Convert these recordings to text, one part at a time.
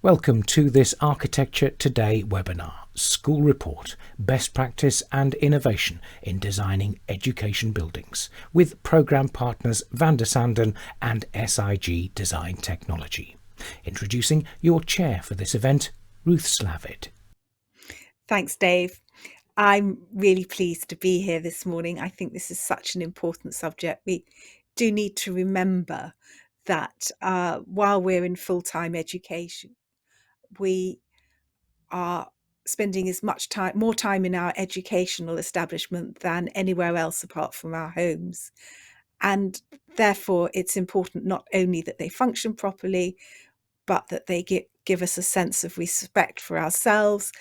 Welcome to this Architecture Today webinar, School Report, Best Practice and Innovation in Designing Education Buildings, with programme partners Vandersanden and SIG Design Technology. Introducing your chair for this event, Ruth Slavid. Thanks, Dave. I'm really pleased to be here this morning. I think this is such an important subject. We do need to remember that while we're in full-time education, we are spending as much time, more time in our educational establishment than anywhere else apart from our homes. And therefore, it's important not only that they function properly, but that they give us a sense of respect for ourselves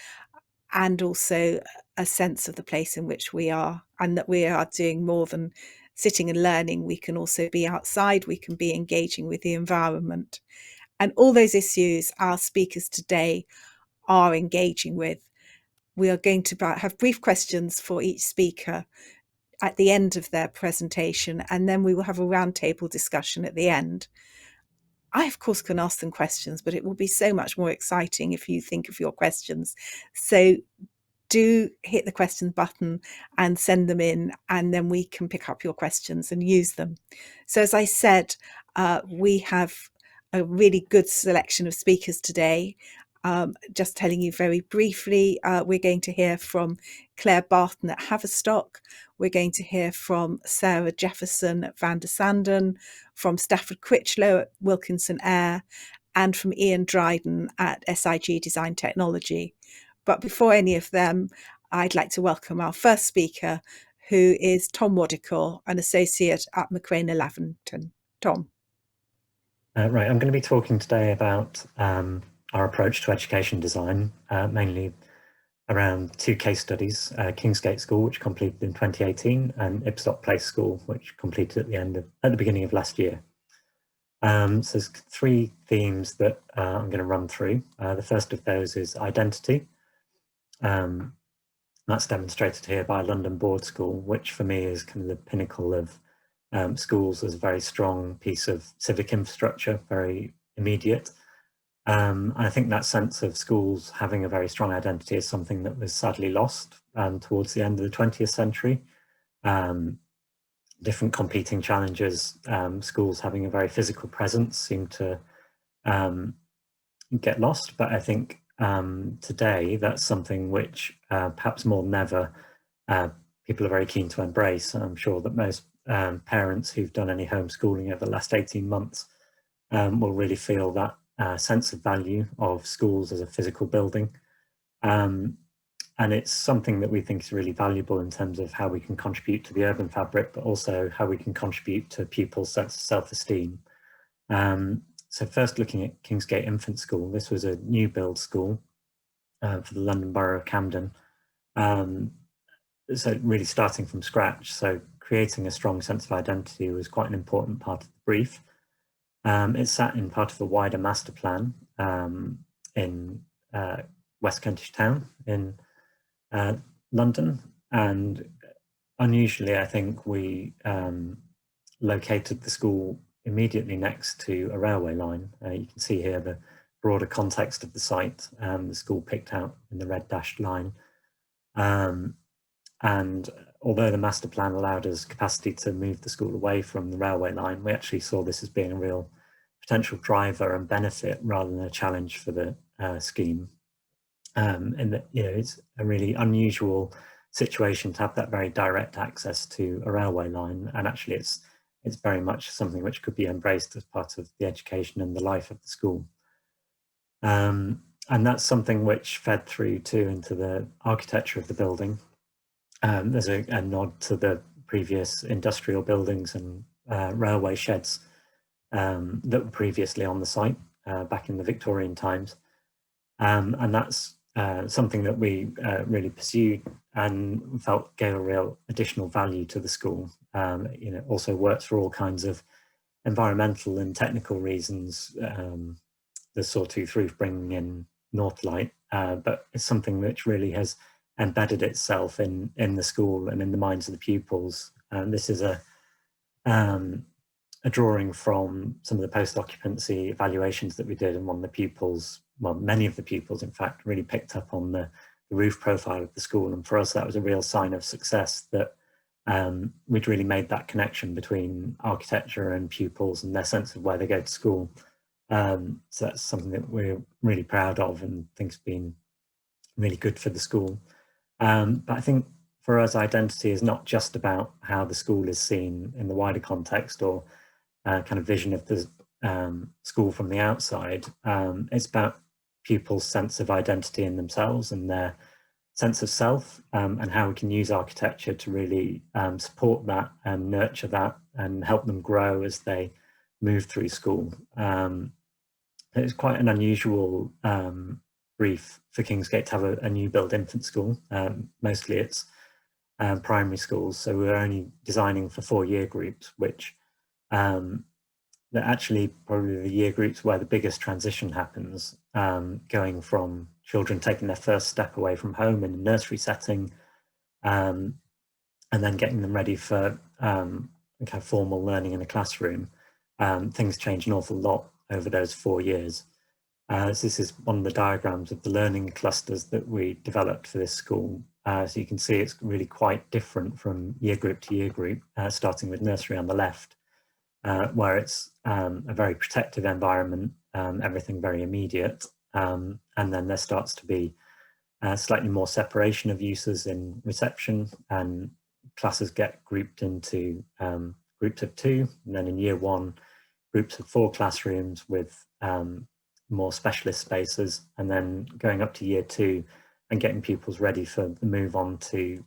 and also a sense of the place in which we are, and that we are doing more than sitting and learning. We can also be outside, we can be engaging with the environment. And all those issues our speakers today are engaging with. We are going to have brief questions for each speaker at the end of their presentation, and then we will have a roundtable discussion at the end. I, of course, can ask them questions, but it will be so much more exciting if you think of your questions. So do hit the questions button and send them in, and then we can pick up your questions and use them. So as I said, we have a really good selection of speakers today. Just telling you very briefly, we're going to hear from Claire Barton at Haverstock. We're going to hear from Sarah Jefferson at Vandersanden, from Stafford Critchlow at Wilkinson Eyre, and from Ian Dryden at SIG Design Technology. But before any of them, I'd like to welcome our first speaker, who is Tom Waddicore, an associate at McRae Lavington. Tom. Right, I'm going to be talking today about our approach to education design, mainly around two case studies, Kingsgate School, which completed in 2018, and Ibstock Place School, which completed at the beginning of last year. So there's three themes that I'm going to run through. The first of those is identity. That's demonstrated here by London Board School, which for me is kind of the pinnacle of schools as a very strong piece of civic infrastructure, very immediate. I think that sense of schools having a very strong identity is something that was sadly lost towards the end of the 20th century. Different competing challenges, schools having a very physical presence seem to get lost, but I think today that's something which perhaps more than ever people are very keen to embrace. And I'm sure that most parents who've done any homeschooling over the last 18 months will really feel that sense of value of schools as a physical building. And it's something that we think is really valuable in terms of how we can contribute to the urban fabric, but also how we can contribute to pupils' sense of self-esteem. So first looking at Kingsgate Infant School, this was a new build school for the London Borough of Camden. So really starting from scratch. So creating a strong sense of identity was quite an important part of the brief. It sat in part of a wider master plan in West Kentish Town in London. And unusually, I think we located the school immediately next to a railway line. You can see here the broader context of the site, the school picked out in the red dashed line. And although the master plan allowed us capacity to move the school away from the railway line, we actually saw this as being a real potential driver and benefit rather than a challenge for the scheme. And that, you know, it's a really unusual situation to have that very direct access to a railway line, and actually it's very much something which could be embraced as part of the education and the life of the school. And that's something which fed through too into the architecture of the building. There's a nod to the previous industrial buildings and railway sheds that were previously on the site back in the Victorian times. And that's something that we really pursued and felt gave a real additional value to the school. You know, also works for all kinds of environmental and technical reasons, the sawtooth roof bringing in north light, but it's something which really has embedded itself in the school and in the minds of the pupils. And this is a a drawing from some of the post-occupancy evaluations that we did, and one of the pupils, well, many of the pupils, in fact, really picked up on the roof profile of the school. And for us, that was a real sign of success, that we'd really made that connection between architecture and pupils and their sense of where they go to school. So that's something that we're really proud of and think has been really good for the school. But I think for us, identity is not just about how the school is seen in the wider context, or kind of vision of the school from the outside. It's about pupils' sense of identity in themselves and their sense of self, and how we can use architecture to really support that and nurture that and help them grow as they move through school. It's quite an unusual brief for Kingsgate to have a new build infant school. Mostly it's primary schools, so we're only designing for 4 year groups, which they're actually probably the year groups where the biggest transition happens, going from children taking their first step away from home in a nursery setting, and then getting them ready for kind of formal learning in a classroom. Things change an awful lot over those 4 years. So this is one of the diagrams of the learning clusters that we developed for this school. So you can see it's really quite different from year group to year group, starting with nursery on the left, where it's a very protective environment, everything very immediate. And then there starts to be slightly more separation of uses in reception, and classes get grouped into groups of 2. And then in year 1, groups of 4 classrooms with more specialist spaces, and then going up to year 2 and getting pupils ready for the move on to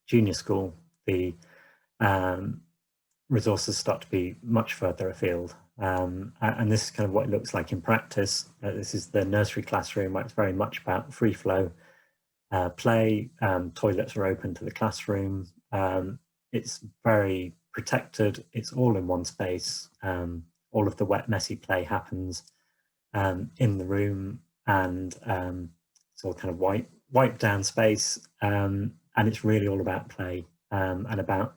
junior school. The resources start to be much further afield. And this is kind of what it looks like in practice. This is the nursery classroom, where it's very much about free flow play. Toilets are open to the classroom. It's very protected. It's all in one space. All of the wet, messy play happens in the room, and it's all kind of wiped down space. And it's really all about play, and about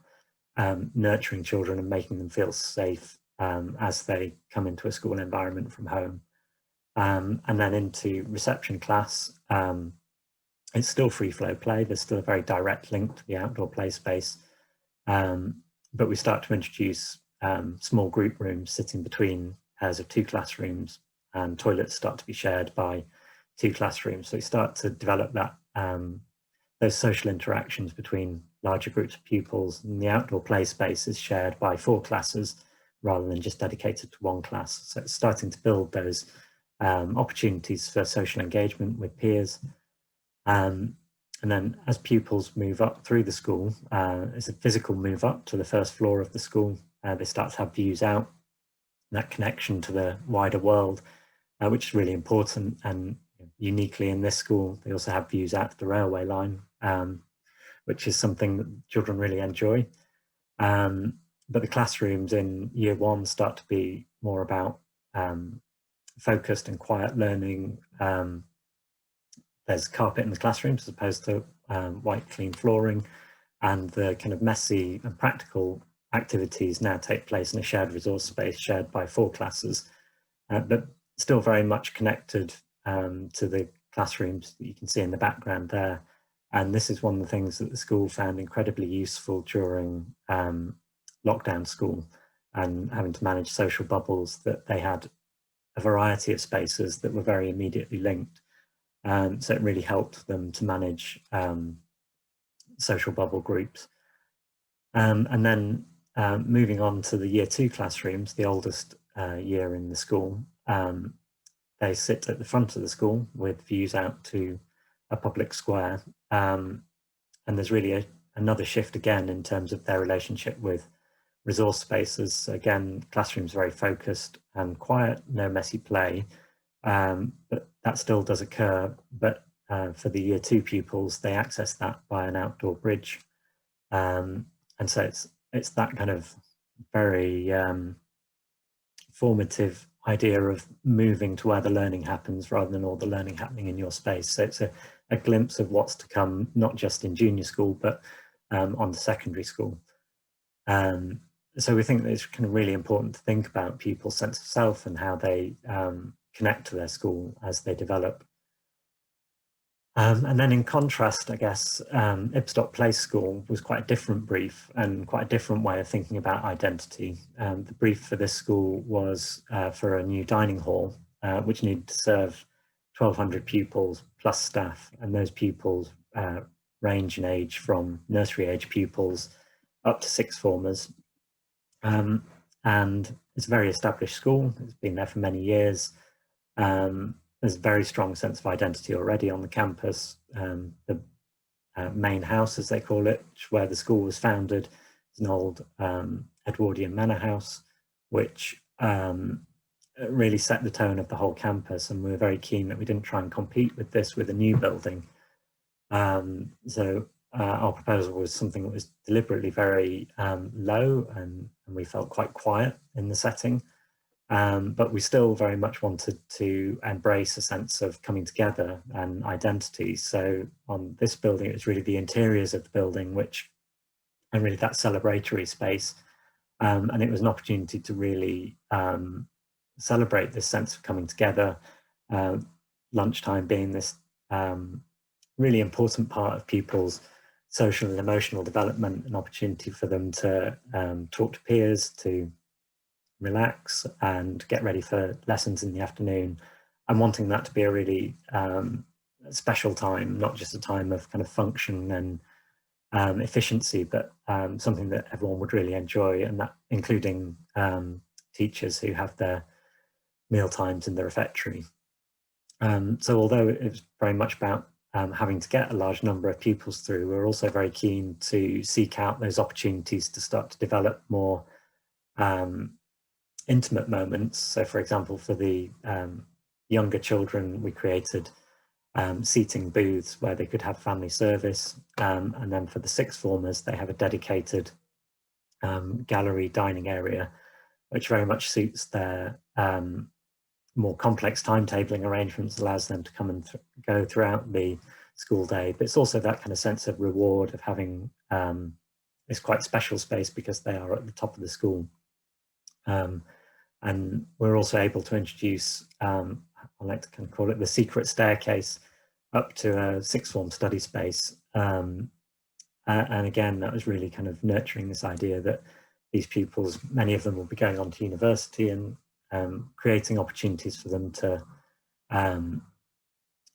nurturing children and making them feel safe as they come into a school environment from home. And then into reception class, it's still free flow play. There's still a very direct link to the outdoor play space, but we start to introduce small group rooms sitting between pairs of 2 classrooms, and toilets start to be shared by 2 classrooms. So we start to develop that those social interactions between larger groups of pupils, and the outdoor play space is shared by 4 classes rather than just dedicated to 1 class. So it's starting to build those opportunities for social engagement with peers. And then as pupils move up through the school, it's a physical move up to the first floor of the school. They start to have views out, that connection to the wider world, which is really important. And uniquely in this school, they also have views out to the railway line, which is something that children really enjoy. But the classrooms in year 1 start to be more about focused and quiet learning. There's carpet in the classrooms as opposed to white, clean flooring, and the kind of messy and practical activities now take place in a shared resource space shared by 4 classes, but still very much connected to the classrooms that you can see in the background there. And this is one of the things that the school found incredibly useful during lockdown school and having to manage social bubbles, that they had a variety of spaces that were very immediately linked. So it really helped them to manage social bubble groups. And then moving on to the year 2 classrooms, the oldest year in the school, they sit at the front of the school with views out to a public square. And there's really another shift again in terms of their relationship with resource spaces. So again, classrooms very focused and quiet, no messy play, but that still does occur. But for the year 2 pupils, they access that by an outdoor bridge. And so it's that kind of very formative idea of moving to where the learning happens rather than all the learning happening in your space. So it's a glimpse of what's to come, not just in junior school, but on to secondary school. so we think that it's kind of really important to think about people's sense of self and how they connect to their school as they develop. And then in contrast, I guess, Ibstock Place School was quite a different brief and quite a different way of thinking about identity. The brief for this school was for a new dining hall, which needed to serve 1,200 pupils plus staff, and those pupils range in age from nursery age pupils up to sixth formers. And it's a very established school. It's been there for many years. There's a very strong sense of identity already on the campus. The main house, as they call it, where the school was founded, is an old Edwardian manor house, which really set the tone of the whole campus, and we were very keen that we didn't try and compete with this with a new building. So our proposal was something that was deliberately very low, and we felt quite quiet in the setting. But we still very much wanted to embrace a sense of coming together and identity. So on this building, it was really the interiors of the building, and really that celebratory space. And it was an opportunity to really celebrate this sense of coming together, lunchtime being this really important part of people's social and emotional development, an opportunity for them to talk to peers, to relax and get ready for lessons in the afternoon, and wanting that to be a really special time, not just a time of kind of function and efficiency, but something that everyone would really enjoy, and that including teachers who have their meal times in the refectory. So although it was very much about having to get a large number of pupils through, we're also very keen to seek out those opportunities to start to develop more intimate moments. So for example, for the younger children, we created seating booths where they could have family service, and then for the sixth formers, they have a dedicated gallery dining area, which very much suits their more complex timetabling arrangements, allows them to come and go throughout the school day. But it's also that kind of sense of reward of having this quite special space because they are at the top of the school. And we're also able to introduce, I like to kind of call it the secret staircase, up to a sixth form study space. And again, that was really kind of nurturing this idea that these pupils, many of them will be going on to university, and creating opportunities for them to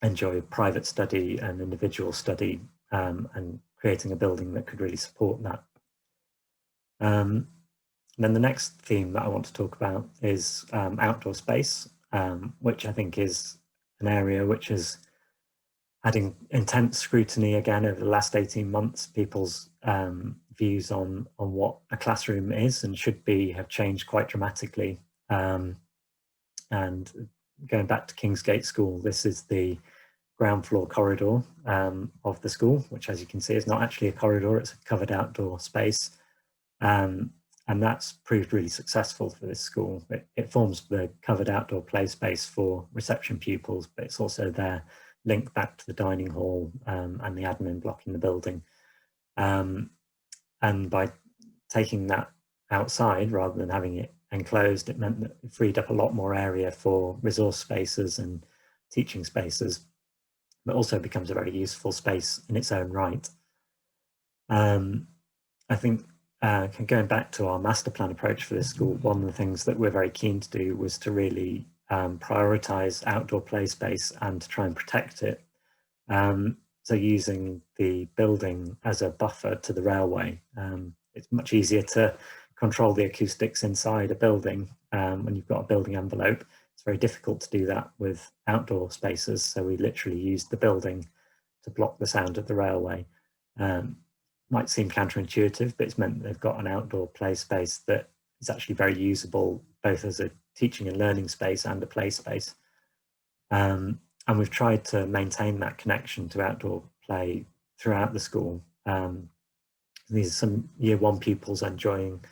enjoy private study and individual study, and creating a building that could really support that. And then the next theme that I want to talk about is outdoor space, which I think is an area which is adding intense scrutiny again over the last 18 months. People's views on what a classroom is and should be have changed quite dramatically. And going back to Kingsgate School, this is the ground floor corridor of the school, which, as you can see, is not actually a corridor, it's a covered outdoor space. And that's proved really successful for this school. It forms the covered outdoor play space for reception pupils, but it's also their link back to the dining hall and the admin block in the building. And by taking that outside rather than having it enclosed, it meant that it freed up a lot more area for resource spaces and teaching spaces, but also becomes a very useful space in its own right. I think going back to our master plan approach for this school, one of the things that we're very keen to do was to really prioritise outdoor play space and to try and protect it. So using the building as a buffer to the railway. It's much easier to control the acoustics inside a building when you've got a building envelope. It's very difficult to do that with outdoor spaces. So we literally used the building to block the sound of the railway. Might seem counterintuitive, but it's meant that they've got an outdoor play space that is actually very usable, both as a teaching and learning space and a play space. And we've tried to maintain that connection to outdoor play throughout the school. These are some year one pupils enjoying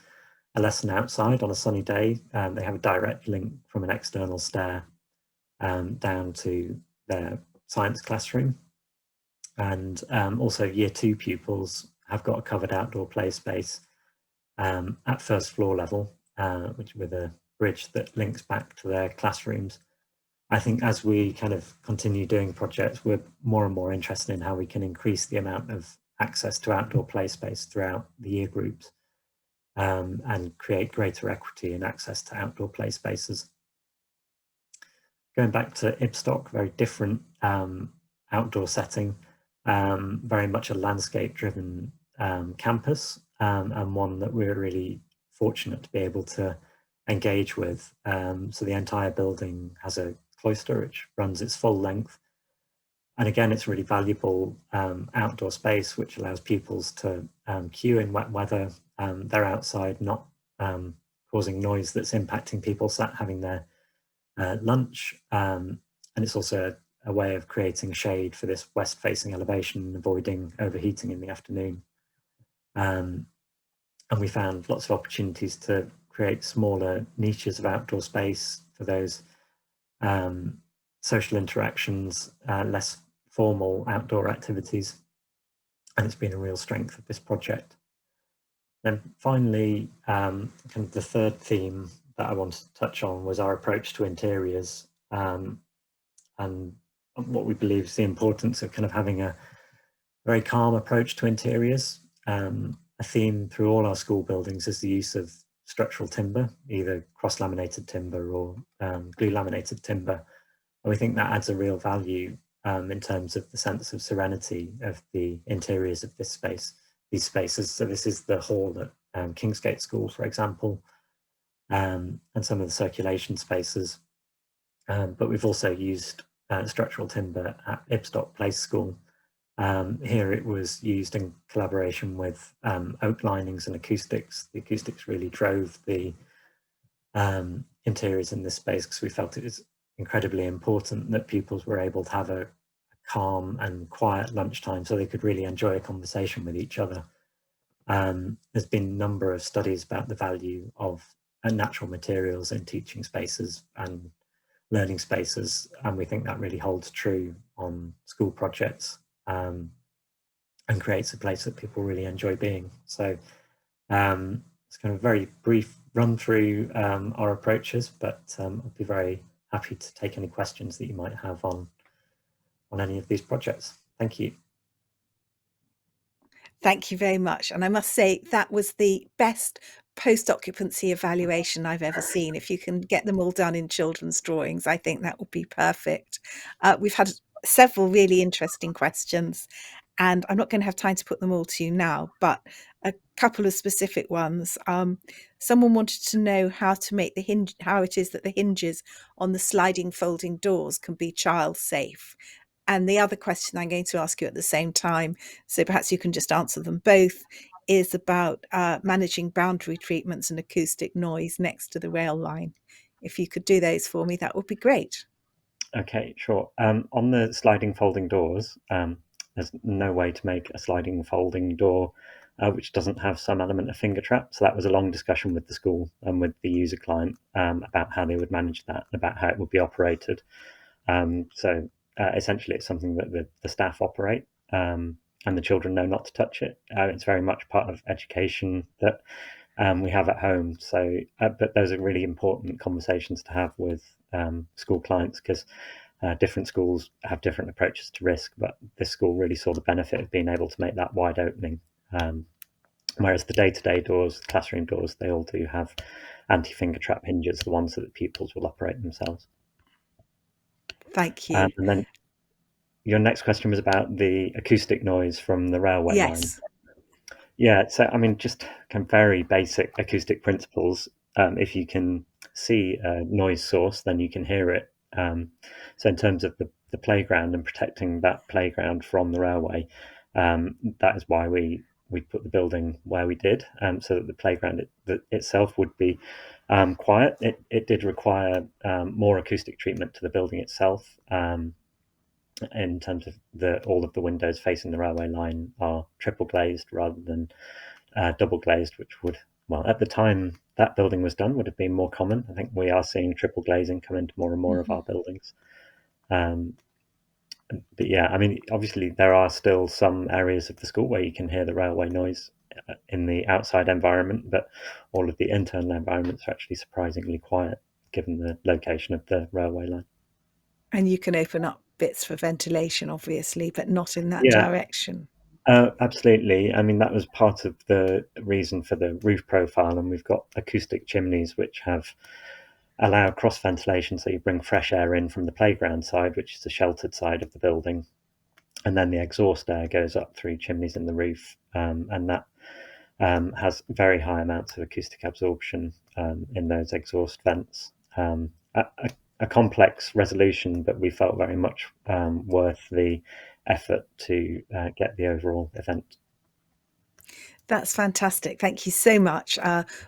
a lesson outside on a sunny day. They have a direct link from an external stair down to their science classroom. And also year two pupils have got a covered outdoor play space at first floor level, which with a bridge that links back to their classrooms. I think as we kind of continue doing projects, we're more and more interested in how we can increase the amount of access to outdoor play space throughout the year groups, and create greater equity and access to outdoor play spaces. Going back to Ibstock, very different outdoor setting, very much a landscape-driven campus, and one that we're really fortunate to be able to engage with. So the entire building has a cloister which runs its full length. And again, it's really valuable outdoor space, which allows pupils to queue in wet weather. They're outside, not causing noise that's impacting people sat having their lunch. And it's also a way of creating shade for this west-facing elevation, avoiding overheating in the afternoon. And we found lots of opportunities to create smaller niches of outdoor space for those social interactions, less formal outdoor activities. And it's been a real strength of this project. Then finally, kind of the third theme that I wanted to touch on was our approach to interiors, and what we believe is the importance of kind of having a very calm approach to interiors. A theme through all our school buildings is the use of structural timber, either cross-laminated timber or glue-laminated timber. And we think that adds a real value in terms of the sense of serenity of the interiors of these spaces. So this is the hall at Kingsgate School, for example, and some of the circulation spaces. But we've also used structural timber at Ibstock Place School. Here it was used in collaboration with oak linings and acoustics. The acoustics really drove the interiors in this space, because we felt it was incredibly important that pupils were able to have a calm and quiet lunchtime so they could really enjoy a conversation with each other. There's been a number of studies about the value of natural materials in teaching spaces and learning spaces, and we think that really holds true on school projects, and creates a place that people really enjoy being. So it's kind of a very brief run through our approaches, but I'd be very happy to take any questions that you might have on any of these projects. Thank you. Thank you very much. And I must say that was the best post-occupancy evaluation I've ever seen. If you can get them all done in children's drawings, I think that would be perfect. We've had several really interesting questions, and I'm not going to have time to put them all to you now, but a couple of specific ones. Someone wanted to know how to make how it is that the hinges on the sliding folding doors can be child safe. And the other question I'm going to ask you at the same time, so perhaps you can just answer them both, is about managing boundary treatments and acoustic noise next to the rail line. If you could do those for me, that would be great. Okay, sure. On the sliding folding doors, there's no way to make a sliding folding door which doesn't have some element of finger trap. So that was a long discussion with the school and with the user client about how they would manage that, about how it would be operated. So essentially it's something that the staff operate, and the children know not to touch it. It's very much part of education that we have at home. So, but those are really important conversations to have with school clients, because different schools have different approaches to risk, but this school really saw the benefit of being able to make that wide opening. Whereas the day-to-day doors, classroom doors, they all do have anti-finger trap hinges, the ones that the pupils will operate themselves. Thank you. And then your next question was about the acoustic noise from the railway line. Yeah, so I mean, just kind of very basic acoustic principles. If you can see a noise source, then you can hear it. So in terms of the playground and protecting that playground from the railway, that is why we put the building where we did, so that the playground itself would be quiet. It did require more acoustic treatment to the building itself. In terms of all of the windows facing the railway line are triple glazed rather than double glazed, which would, well, at the time that building was done, would have been more common. I think we are seeing triple glazing come into more and more of our buildings. But yeah, I mean, obviously there are still some areas of the school where you can hear the railway noise. in the outside environment, but all of the internal environments are actually surprisingly quiet given the location of the railway line. And you can open up bits for ventilation, obviously, but not in that Yeah. direction. Absolutely. I mean, that was part of the reason for the roof profile, and we've got acoustic chimneys which allow cross ventilation, so you bring fresh air in from the playground side, which is the sheltered side of the building, and then the exhaust air goes up through chimneys in the roof, and that has very high amounts of acoustic absorption in those exhaust vents. A complex resolution, but we felt very much worth the effort to get the overall event. That's fantastic. Thank you so much.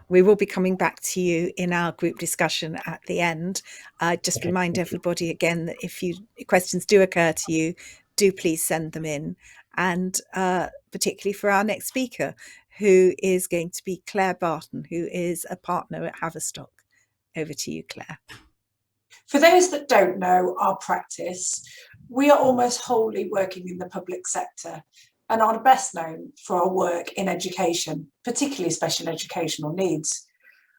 We will be coming back to you in our group discussion at the end. Just remind everybody again that if questions do occur to you, do please send them in. And particularly for our next speaker, who is going to be Claire Barton, who is a partner at Haverstock. Over to you, Claire. For those that don't know our practice, we are almost wholly working in the public sector and are best known for our work in education, particularly special educational needs.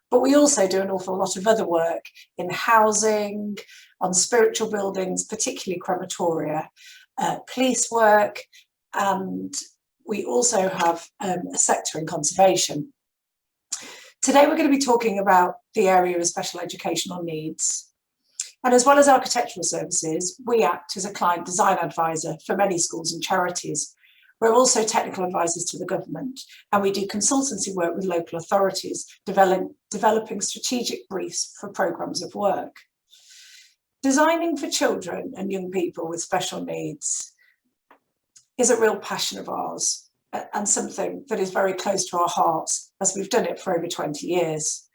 But we also do an awful lot of other work in housing, on spiritual buildings, particularly crematoria, police work, and we also have a sector in conservation. Today we're going to be talking about the area of special educational needs. And as well as architectural services, we act as a client design advisor for many schools and charities. We're also technical advisors to the government, and we do consultancy work with local authorities, developing strategic briefs for programmes of work. Designing for children and young people with special needs is a real passion of ours and something that is very close to our hearts, as we've done it for over 20 years.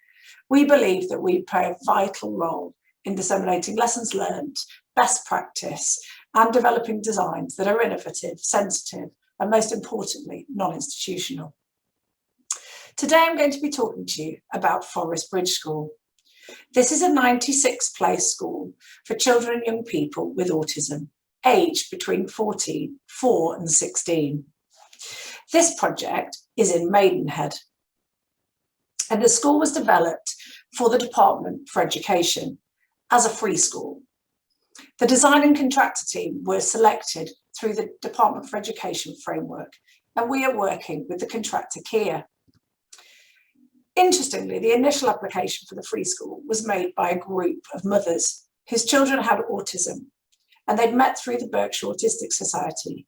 We believe that we play a vital role in disseminating lessons learned, best practice, and developing designs that are innovative, sensitive, and most importantly, non-institutional. Today, I'm going to be talking to you about Forest Bridge School. This is a 96-place school for children and young people with autism, aged between 4 and 16. This project is in Maidenhead, and the school was developed for the Department for Education as a free school. The design and contractor team were selected through the Department for Education framework, and we are working with the contractor Kia. Interestingly, the initial application for the free school was made by a group of mothers whose children had autism, and they'd met through the Berkshire Autistic Society,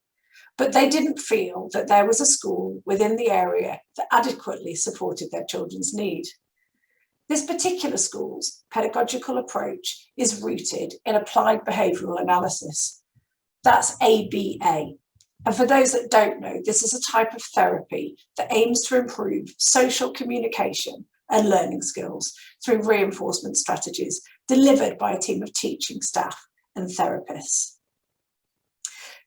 but they didn't feel that there was a school within the area that adequately supported their children's need. This particular school's pedagogical approach is rooted in applied behavioural analysis. That's ABA. And for those that don't know, this is a type of therapy that aims to improve social communication and learning skills through reinforcement strategies delivered by a team of teaching staff and therapists.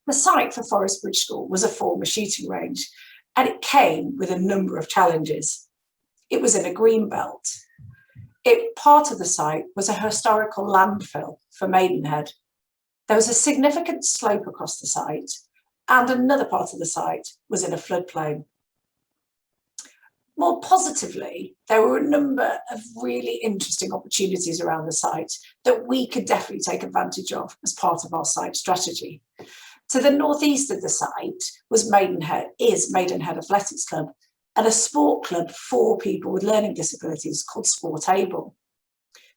The site for Forest Bridge School was a former shooting range, and it came with a number of challenges. It was in a green belt. Part of the site was a historical landfill for Maidenhead. There was a significant slope across the site, and another part of the site was in a floodplain. More positively, there were a number of really interesting opportunities around the site that we could definitely take advantage of as part of our site strategy. To the northeast of the site is Maidenhead Athletics Club, and a sport club for people with learning disabilities called Sport Able.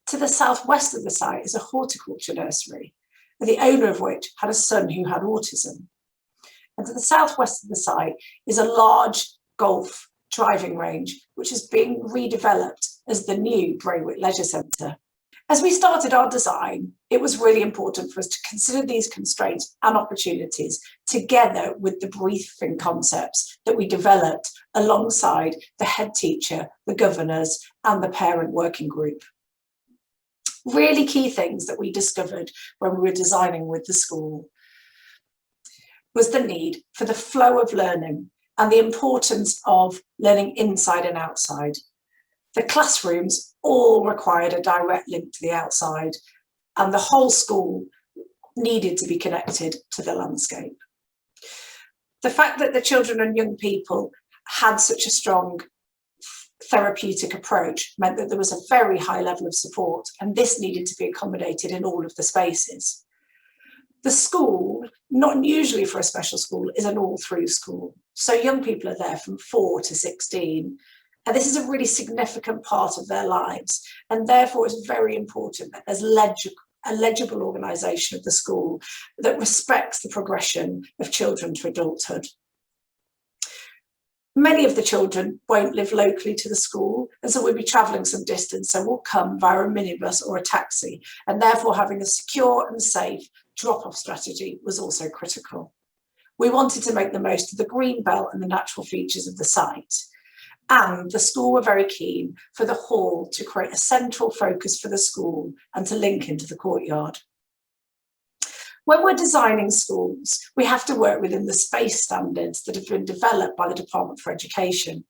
To the southwest of the site is a horticulture nursery, the owner of which had a son who had autism. And to the southwest of the site is a large golf driving range, which is being redeveloped as the new Brainwick Leisure Centre. As we started our design, it was really important for us to consider these constraints and opportunities together with the briefing concepts that we developed alongside the head teacher, the governors, and the parent working group. Really key things that we discovered when we were designing with the school was the need for the flow of learning and the importance of learning inside and outside. The classrooms all required a direct link to the outside, and the whole school needed to be connected to the landscape. The fact that the children and young people had such a strong therapeutic approach meant that there was a very high level of support, and this needed to be accommodated in all of the spaces. The school, not unusually for a special school, is an all-through school. So young people are there from 4 to 16, and this is a really significant part of their lives, and therefore it's very important that there's a legible organisation of the school that respects the progression of children to adulthood. Many of the children won't live locally to the school, and so we'll be travelling some distance, so we'll come via a minibus or a taxi, and therefore having a secure and safe drop-off strategy was also critical. We wanted to make the most of the green belt and the natural features of the site, and the school were very keen for the hall to create a central focus for the school and to link into the courtyard. When we're designing schools, we have to work within the space standards that have been developed by the Department for Education.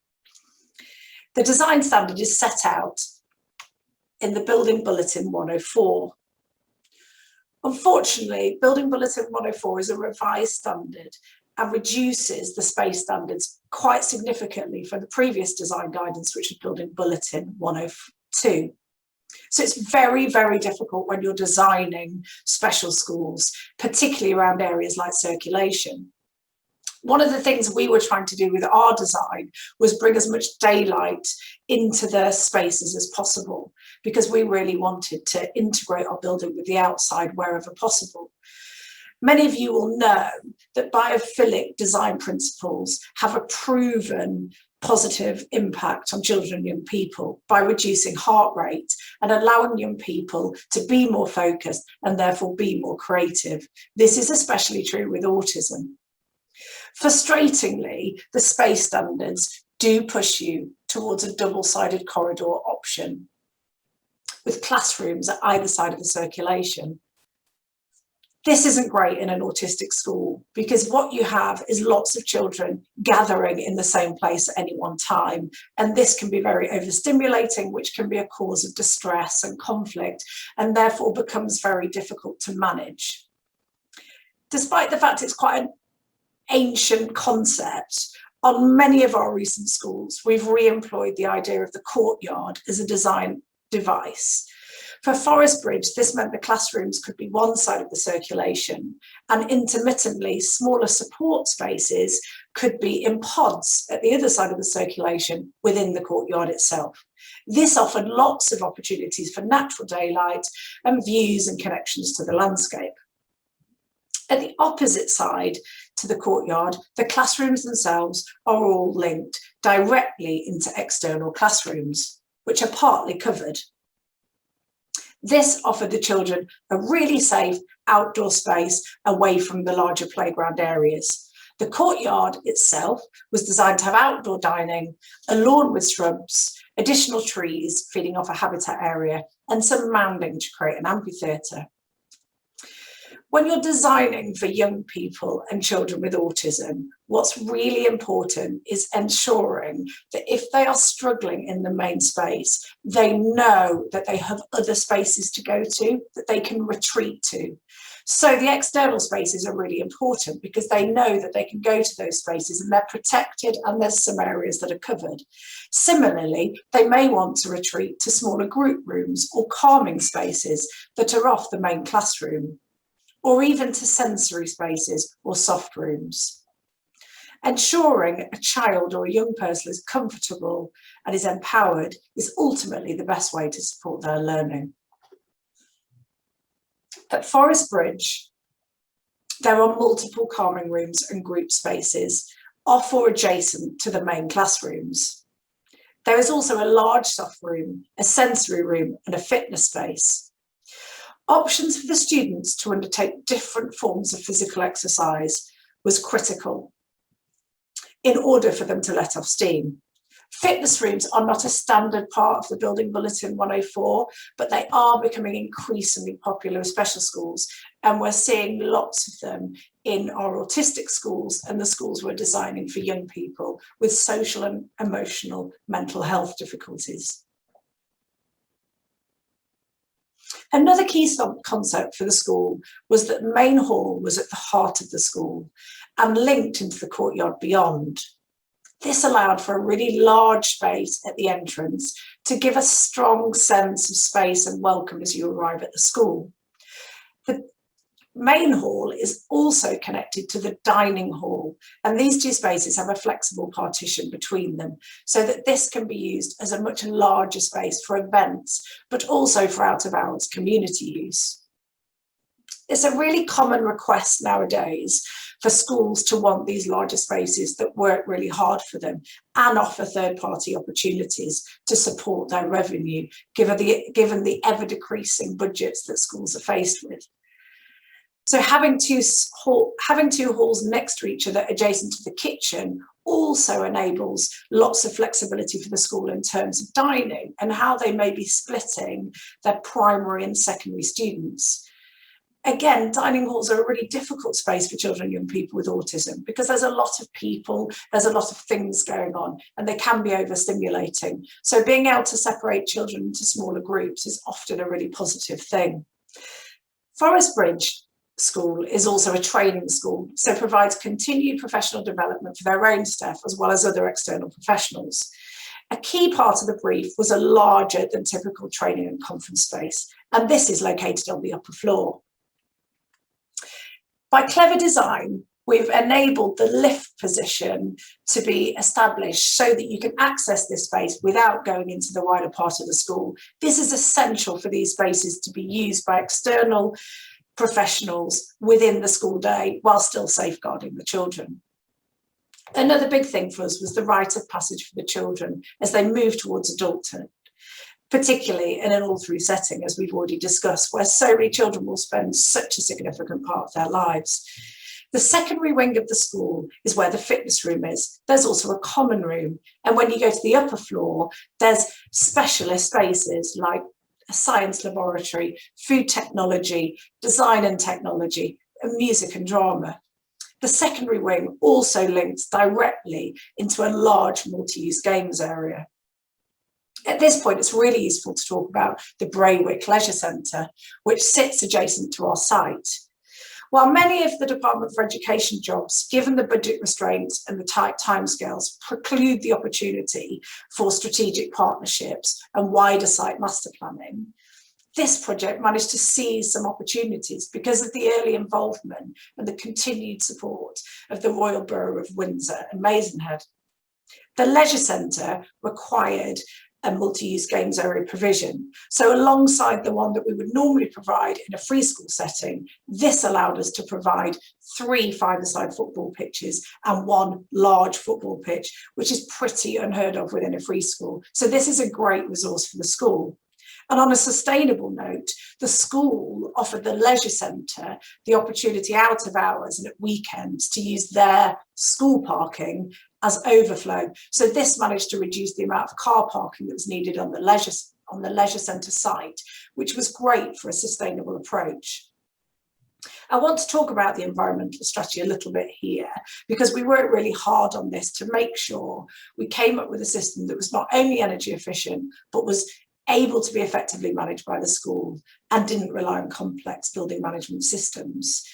The design standard is set out in the Building Bulletin 104. Unfortunately, Building Bulletin 104 is a revised standard and reduces the space standards quite significantly from the previous design guidance, which was Building Bulletin 102. So it's very, very difficult when you're designing special schools, particularly around areas like circulation. One of the things we were trying to do with our design was bring as much daylight into the spaces as possible, because we really wanted to integrate our building with the outside wherever possible. Many of you will know that biophilic design principles have a proven positive impact on children and young people by reducing heart rate and allowing young people to be more focused and therefore be more creative. This is especially true with autism. Frustratingly, the space standards do push you towards a double-sided corridor option with classrooms at either side of the circulation. This isn't great in an autistic school, because what you have is lots of children gathering in the same place at any one time, and this can be very overstimulating, which can be a cause of distress and conflict, and therefore becomes very difficult to manage. Despite the fact it's quite an ancient concept, on many of our recent schools, we've re-employed the idea of the courtyard as a design device. For Forest Bridge, this meant the classrooms could be one side of the circulation, and intermittently smaller support spaces could be in pods at the other side of the circulation within the courtyard itself. This offered lots of opportunities for natural daylight and views and connections to the landscape. At the opposite side to the courtyard, the classrooms themselves are all linked directly into external classrooms, which are partly covered. This offered the children a really safe outdoor space away from the larger playground areas. The courtyard itself was designed to have outdoor dining, a lawn with shrubs, additional trees feeding off a habitat area, and some mounding to create an amphitheatre. When you're designing for young people and children with autism, what's really important is ensuring that if they are struggling in the main space, they know that they have other spaces to go to, that they can retreat to. So the external spaces are really important because they know that they can go to those spaces and they're protected, and there's some areas that are covered. Similarly, they may want to retreat to smaller group rooms or calming spaces that are off the main classroom, or even to sensory spaces or soft rooms. Ensuring a child or a young person is comfortable and is empowered is ultimately the best way to support their learning. At Forest Bridge, there are multiple calming rooms and group spaces off or adjacent to the main classrooms. There is also a large soft room, a sensory room, and a fitness space. Options for the students to undertake different forms of physical exercise was critical in order for them to let off steam. Fitness rooms are not a standard part of the Building Bulletin 104, but they are becoming increasingly popular with special schools, and we're seeing lots of them in our autistic schools and the schools we're designing for young people with social and emotional mental health difficulties. Another key concept for the school was that the main hall was at the heart of the school and linked into the courtyard beyond. This allowed for a really large space at the entrance to give a strong sense of space and welcome as you arrive at the school. The main hall is also connected to the dining hall, and these two spaces have a flexible partition between them so that this can be used as a much larger space for events, but also for out-of-hours community use. It's a really common request nowadays for schools to want these larger spaces that work really hard for them and offer third-party opportunities to support their revenue, given the ever-decreasing budgets that schools are faced with. So having two halls next to each other adjacent to the kitchen also enables lots of flexibility for the school in terms of dining and how they may be splitting their primary and secondary students. Again, dining halls are a really difficult space for children and young people with autism because there's a lot of people, there's a lot of things going on, and they can be overstimulating. So being able to separate children into smaller groups is often a really positive thing. Forest Bridge School is also a training school, so provides continued professional development for their own staff as well as other external professionals. A key part of the brief was a larger than typical training and conference space, and this is located on the upper floor. By clever design, we've enabled the lift position to be established so that you can access this space without going into the wider part of the school. This is essential for these spaces to be used by external professionals within the school day while still safeguarding the children. Another big thing for us was the rite of passage for the children as they move towards adulthood, particularly in an all-through setting, as we've already discussed, where so many children will spend such a significant part of their lives. The secondary wing of the school is where the fitness room is. There's also a common room. And when you go to the upper floor, there's specialist spaces like a science laboratory, food technology, design and technology, and music and drama. The secondary wing also links directly into a large multi-use games area. At this point, it's really useful to talk about the Brainwick Leisure Centre, which sits adjacent to our site. While many of the Department for Education jobs, given the budget restraints and the tight timescales, preclude the opportunity for strategic partnerships and wider site master planning, this project managed to seize some opportunities because of the early involvement and the continued support of the Royal Borough of Windsor and Maidenhead. The Leisure Centre required a multi-use games area provision. So alongside the one that we would normally provide in a free school setting, this allowed us to provide 3 five-a-side football pitches and 1 large football pitch, which is pretty unheard of within a free school. So this is a great resource for the school. And on a sustainable note, the school offered the Leisure Centre the opportunity out of hours and at weekends to use their school parking as overflow. So this managed to reduce the amount of car parking that was needed on the Leisure Centre site, which was great for a sustainable approach. I want to talk about the environmental strategy a little bit here, because we worked really hard on this to make sure we came up with a system that was not only energy efficient, but was able to be effectively managed by the school and didn't rely on complex building management systems.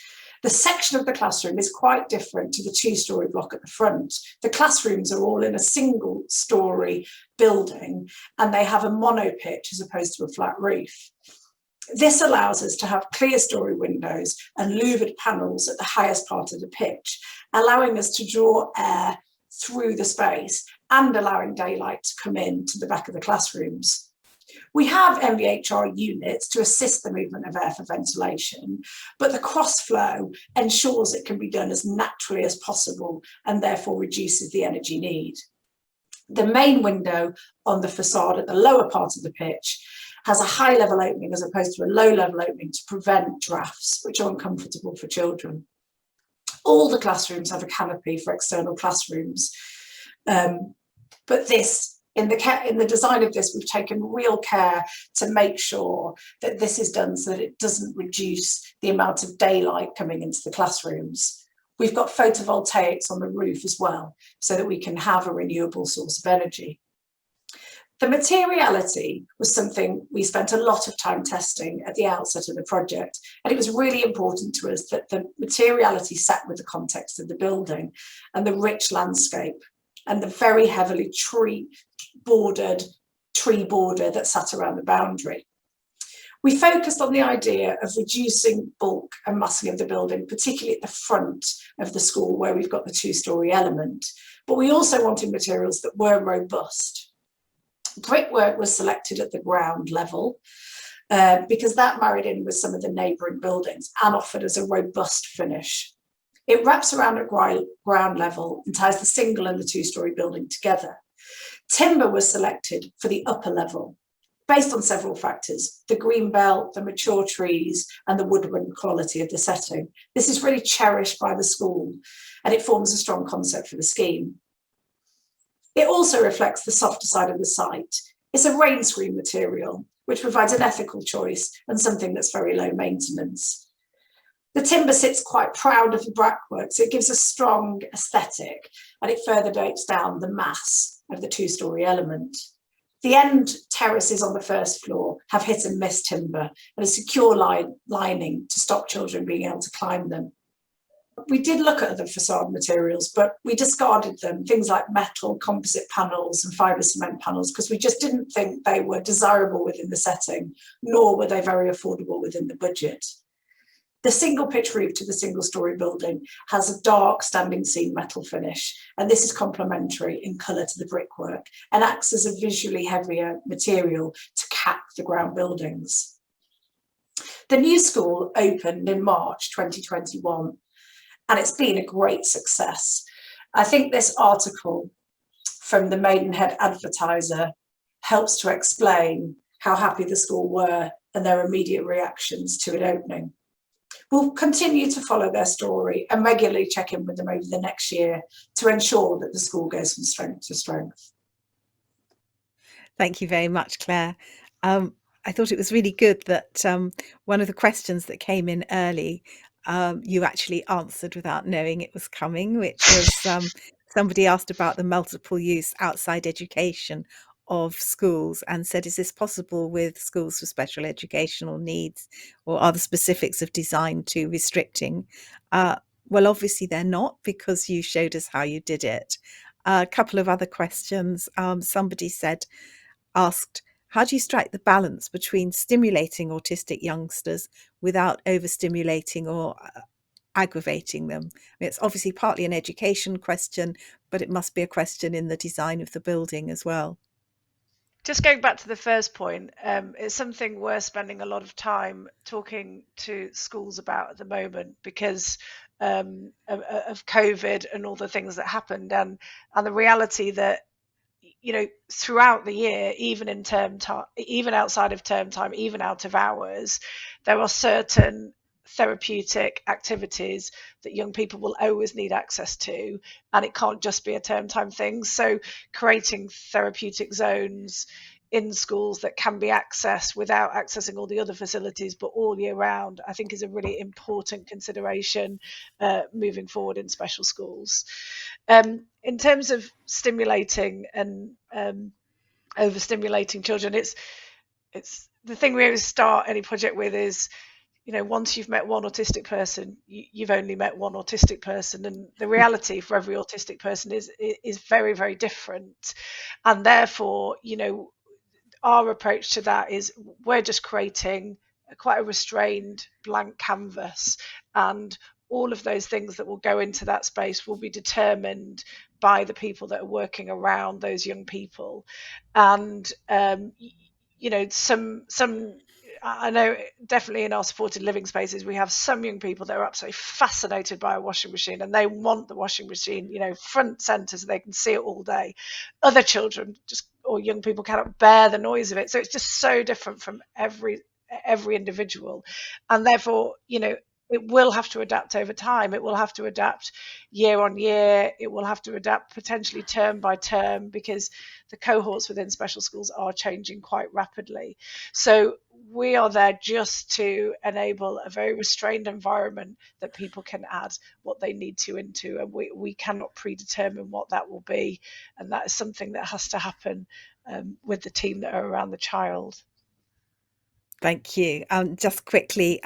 The section of the classroom is quite different to the 2-storey block at the front. The classrooms are all in a single-storey building and they have a monopitch as opposed to a flat roof. This allows us to have clear story windows and louvered panels at the highest part of the pitch, allowing us to draw air through the space and allowing daylight to come in to the back of the classrooms. We have MVHR units to assist the movement of air for ventilation, but the cross-flow ensures it can be done as naturally as possible and therefore reduces the energy need. The main window on the facade at the lower part of the pitch has a high-level opening as opposed to a low-level opening to prevent drafts, which are uncomfortable for children. All the classrooms have a canopy for external classrooms, but in the design of this, we've taken real care to make sure that this is done so that it doesn't reduce the amount of daylight coming into the classrooms. We've got photovoltaics on the roof as well, so that we can have a renewable source of energy. The materiality was something we spent a lot of time testing at the outset of the project, and it was really important to us that the materiality sat with the context of the building and the rich landscape. and the very heavily tree border that sat around the boundary. We focused on the idea of reducing bulk and massing of the building, particularly at the front of the school where we've got the two-storey element. But we also wanted materials that were robust. Brickwork was selected at the ground level because that married in with some of the neighbouring buildings and offered us a robust finish. It wraps around at ground level and ties the single and the two-storey building together. Timber was selected for the upper level, based on several factors: the green belt, the mature trees, and the woodland quality of the setting. This is really cherished by the school, and it forms a strong concept for the scheme. It also reflects the softer side of the site. It's a rain screen material, which provides an ethical choice and something that's very low maintenance. The timber sits quite proud of the brickwork, so it gives a strong aesthetic, and it further notes down the mass of the two-storey element. The end terraces on the first floor have hit and miss timber and a secure lining to stop children being able to climb them. We did look at other facade materials, but we discarded them, things like metal, composite panels and fibre cement panels, because we just didn't think they were desirable within the setting, nor were they very affordable within the budget. The single pitch roof to the single storey building has a dark standing seam metal finish, and this is complementary in colour to the brickwork and acts as a visually heavier material to cap the ground buildings. The new school opened in March 2021, and it's been a great success. I think this article from the Maidenhead Advertiser helps to explain how happy the school were and their immediate reactions to it opening. We'll continue to follow their story and regularly check in with them over the next year to ensure that the school goes from strength to strength. Thank you very much, Claire. I thought it was really good that one of the questions that came in early, you actually answered without knowing it was coming, which was somebody asked about the multiple use outside education of schools and said, is this possible with schools for special educational needs, or are the specifics of design too restricting? Well, obviously they're not, because you showed us how you did it. A couple of other questions. Somebody asked, how do you strike the balance between stimulating autistic youngsters without overstimulating or aggravating them? I mean, it's obviously partly an education question, but it must be a question in the design of the building as well. Just going back to the first point, it's something we're spending a lot of time talking to schools about at the moment because of COVID and all the things that happened, and the reality that, you know, throughout the year, even in term time, even outside of term time, even out of hours, there are certain therapeutic activities that young people will always need access to, and it can't just be a term time thing. So creating therapeutic zones in schools that can be accessed without accessing all the other facilities, but all year round, I think is a really important consideration moving forward in special schools. In terms of stimulating and overstimulating children, it's the thing we always start any project with is, you know, once you've met one autistic person, you've only met one autistic person, and the reality for every autistic person is very, very different. And therefore, you know, our approach to that is we're just creating quite a restrained blank canvas, and all of those things that will go into that space will be determined by the people that are working around those young people. And you know, some I know definitely in our supported living spaces, we have some young people that are absolutely fascinated by a washing machine, and they want the washing machine, you know, front center so they can see it all day. Other children or young people cannot bear the noise of it. So it's just so different from every individual. And therefore, you know, it will have to adapt over time. It will have to adapt year on year. It will have to adapt potentially term by term, because the cohorts within special schools are changing quite rapidly. So we are there just to enable a very restrained environment that people can add what they need to into, and we cannot predetermine what that will be, and that is something that has to happen with the team that are around the child. Thank you. Just quickly,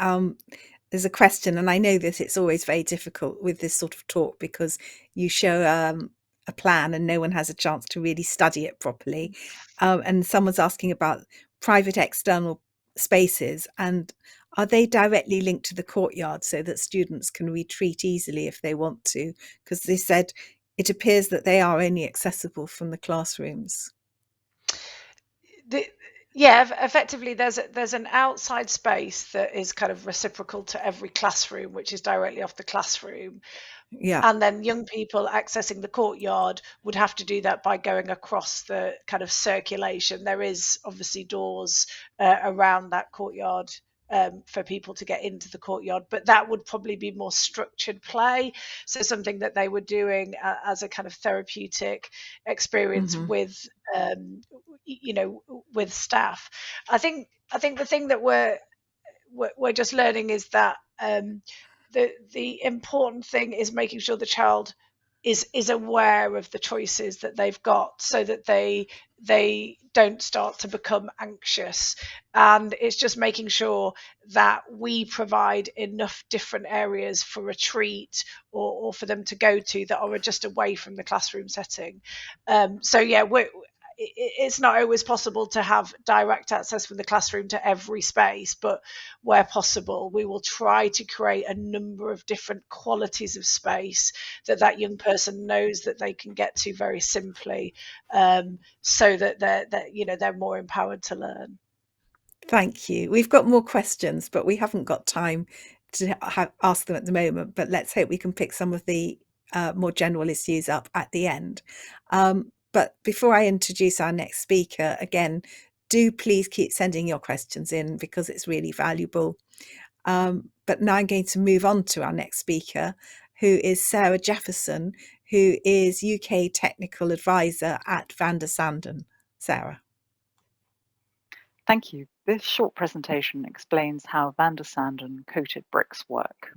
there's a question, and I know this, it's always very difficult with this sort of talk because you show a a plan and no one has a chance to really study it properly. And someone's asking about private external spaces, and are they directly linked to the courtyard so that students can retreat easily if they want to? Because they said it appears that they are only accessible from the classrooms. Effectively, there's an outside space that is kind of reciprocal to every classroom, which is directly off the classroom. Yeah. And then young people accessing the courtyard would have to do that by going across the kind of circulation. There is obviously doors around that courtyard for people to get into the courtyard, but that would probably be more structured play. So something that they were doing as a kind of therapeutic experience with, with staff. I think the thing that we're just learning is that the important thing is making sure the child is aware of the choices that they've got, so that they don't start to become anxious. And it's just making sure that we provide enough different areas for retreat or for them to go to that are just away from the classroom setting. It's not always possible to have direct access from the classroom to every space, but where possible, we will try to create a number of different qualities of space that young person knows that they can get to very simply, so that they're more empowered to learn. Thank you. We've got more questions, but we haven't got time to ask them at the moment. But let's hope we can pick some of the more general issues up at the end. But before I introduce our next speaker, again, do please keep sending your questions in because it's really valuable. But now I'm going to move on to our next speaker, who is Sarah Jefferson, who is UK Technical Advisor at Vandersanden. Sarah. Thank you. This short presentation explains how Vandersanden coated bricks work.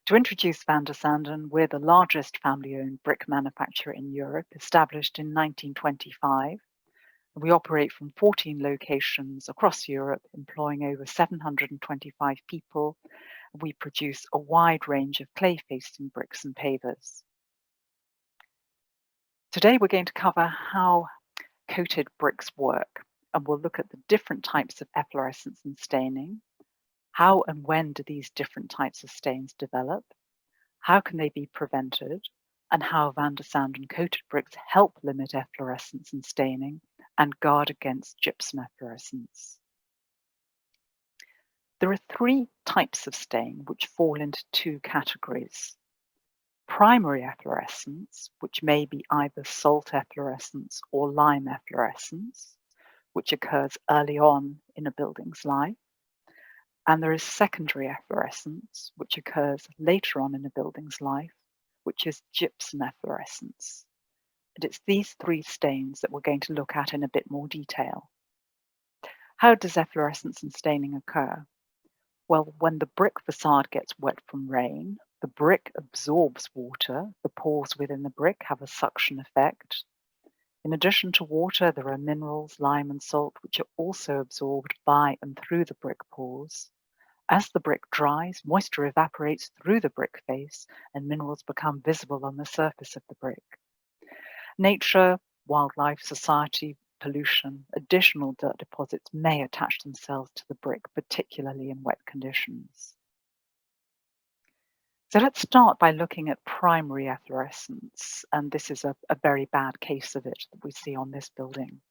To introduce Vandersanden, we're the largest family-owned brick manufacturer in Europe, established in 1925. We operate from 14 locations across Europe, employing over 725 people. We produce a wide range of clay-facing bricks and pavers. Today we're going to cover how coated bricks work, and we'll look at the different types of efflorescence and staining. How and when do these different types of stains develop? How can they be prevented? And how Vandersanden coated bricks help limit efflorescence and staining and guard against gypsum efflorescence. There are three types of stain which fall into two categories. Primary efflorescence, which may be either salt efflorescence or lime efflorescence, which occurs early on in a building's life. And there is secondary efflorescence, which occurs later on in a building's life, which is gypsum efflorescence. And it's these three stains that we're going to look at in a bit more detail. How does efflorescence and staining occur? Well, when the brick facade gets wet from rain, the brick absorbs water. The pores within the brick have a suction effect. In addition to water, there are minerals, lime and salt, which are also absorbed by and through the brick pores. As the brick dries, moisture evaporates through the brick face and minerals become visible on the surface of the brick. Nature, wildlife, society, pollution, additional dirt deposits may attach themselves to the brick, particularly in wet conditions. So let's start by looking at primary efflorescence, and this is a very bad case of it that we see on this building.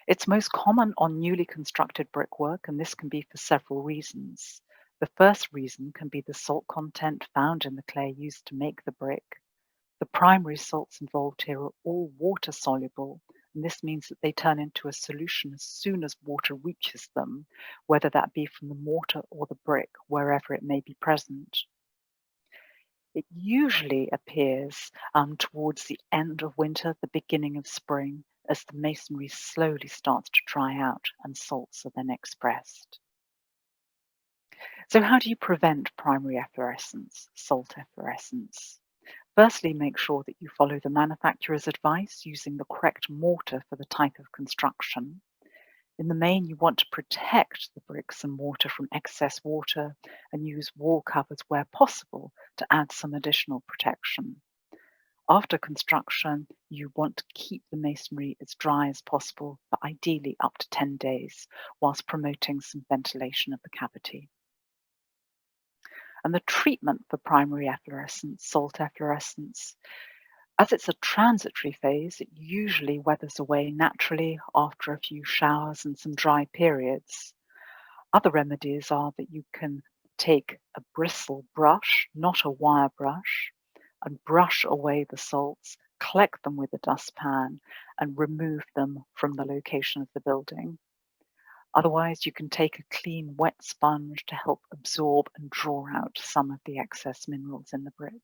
It's most common on newly constructed brickwork, and this can be for several reasons. The first reason can be the salt content found in the clay used to make the brick. The primary salts involved here are all water soluble, and this means that they turn into a solution as soon as water reaches them, whether that be from the mortar or the brick, wherever it may be present. It usually appears towards the end of winter, the beginning of spring, as the masonry slowly starts to dry out and salts are then expressed. So how do you prevent primary efflorescence, salt efflorescence? Firstly, make sure that you follow the manufacturer's advice using the correct mortar for the type of construction. In the main, you want to protect the bricks and mortar from excess water and use wall covers where possible to add some additional protection. After construction, you want to keep the masonry as dry as possible, but ideally up to 10 days, whilst promoting some ventilation of the cavity. And the treatment for primary efflorescence, salt efflorescence, as it's a transitory phase, it usually weathers away naturally after a few showers and some dry periods. Other remedies are that you can take a bristle brush, not a wire brush, and brush away the salts, collect them with a dustpan, and remove them from the location of the building. Otherwise, you can take a clean wet sponge to help absorb and draw out some of the excess minerals in the brick.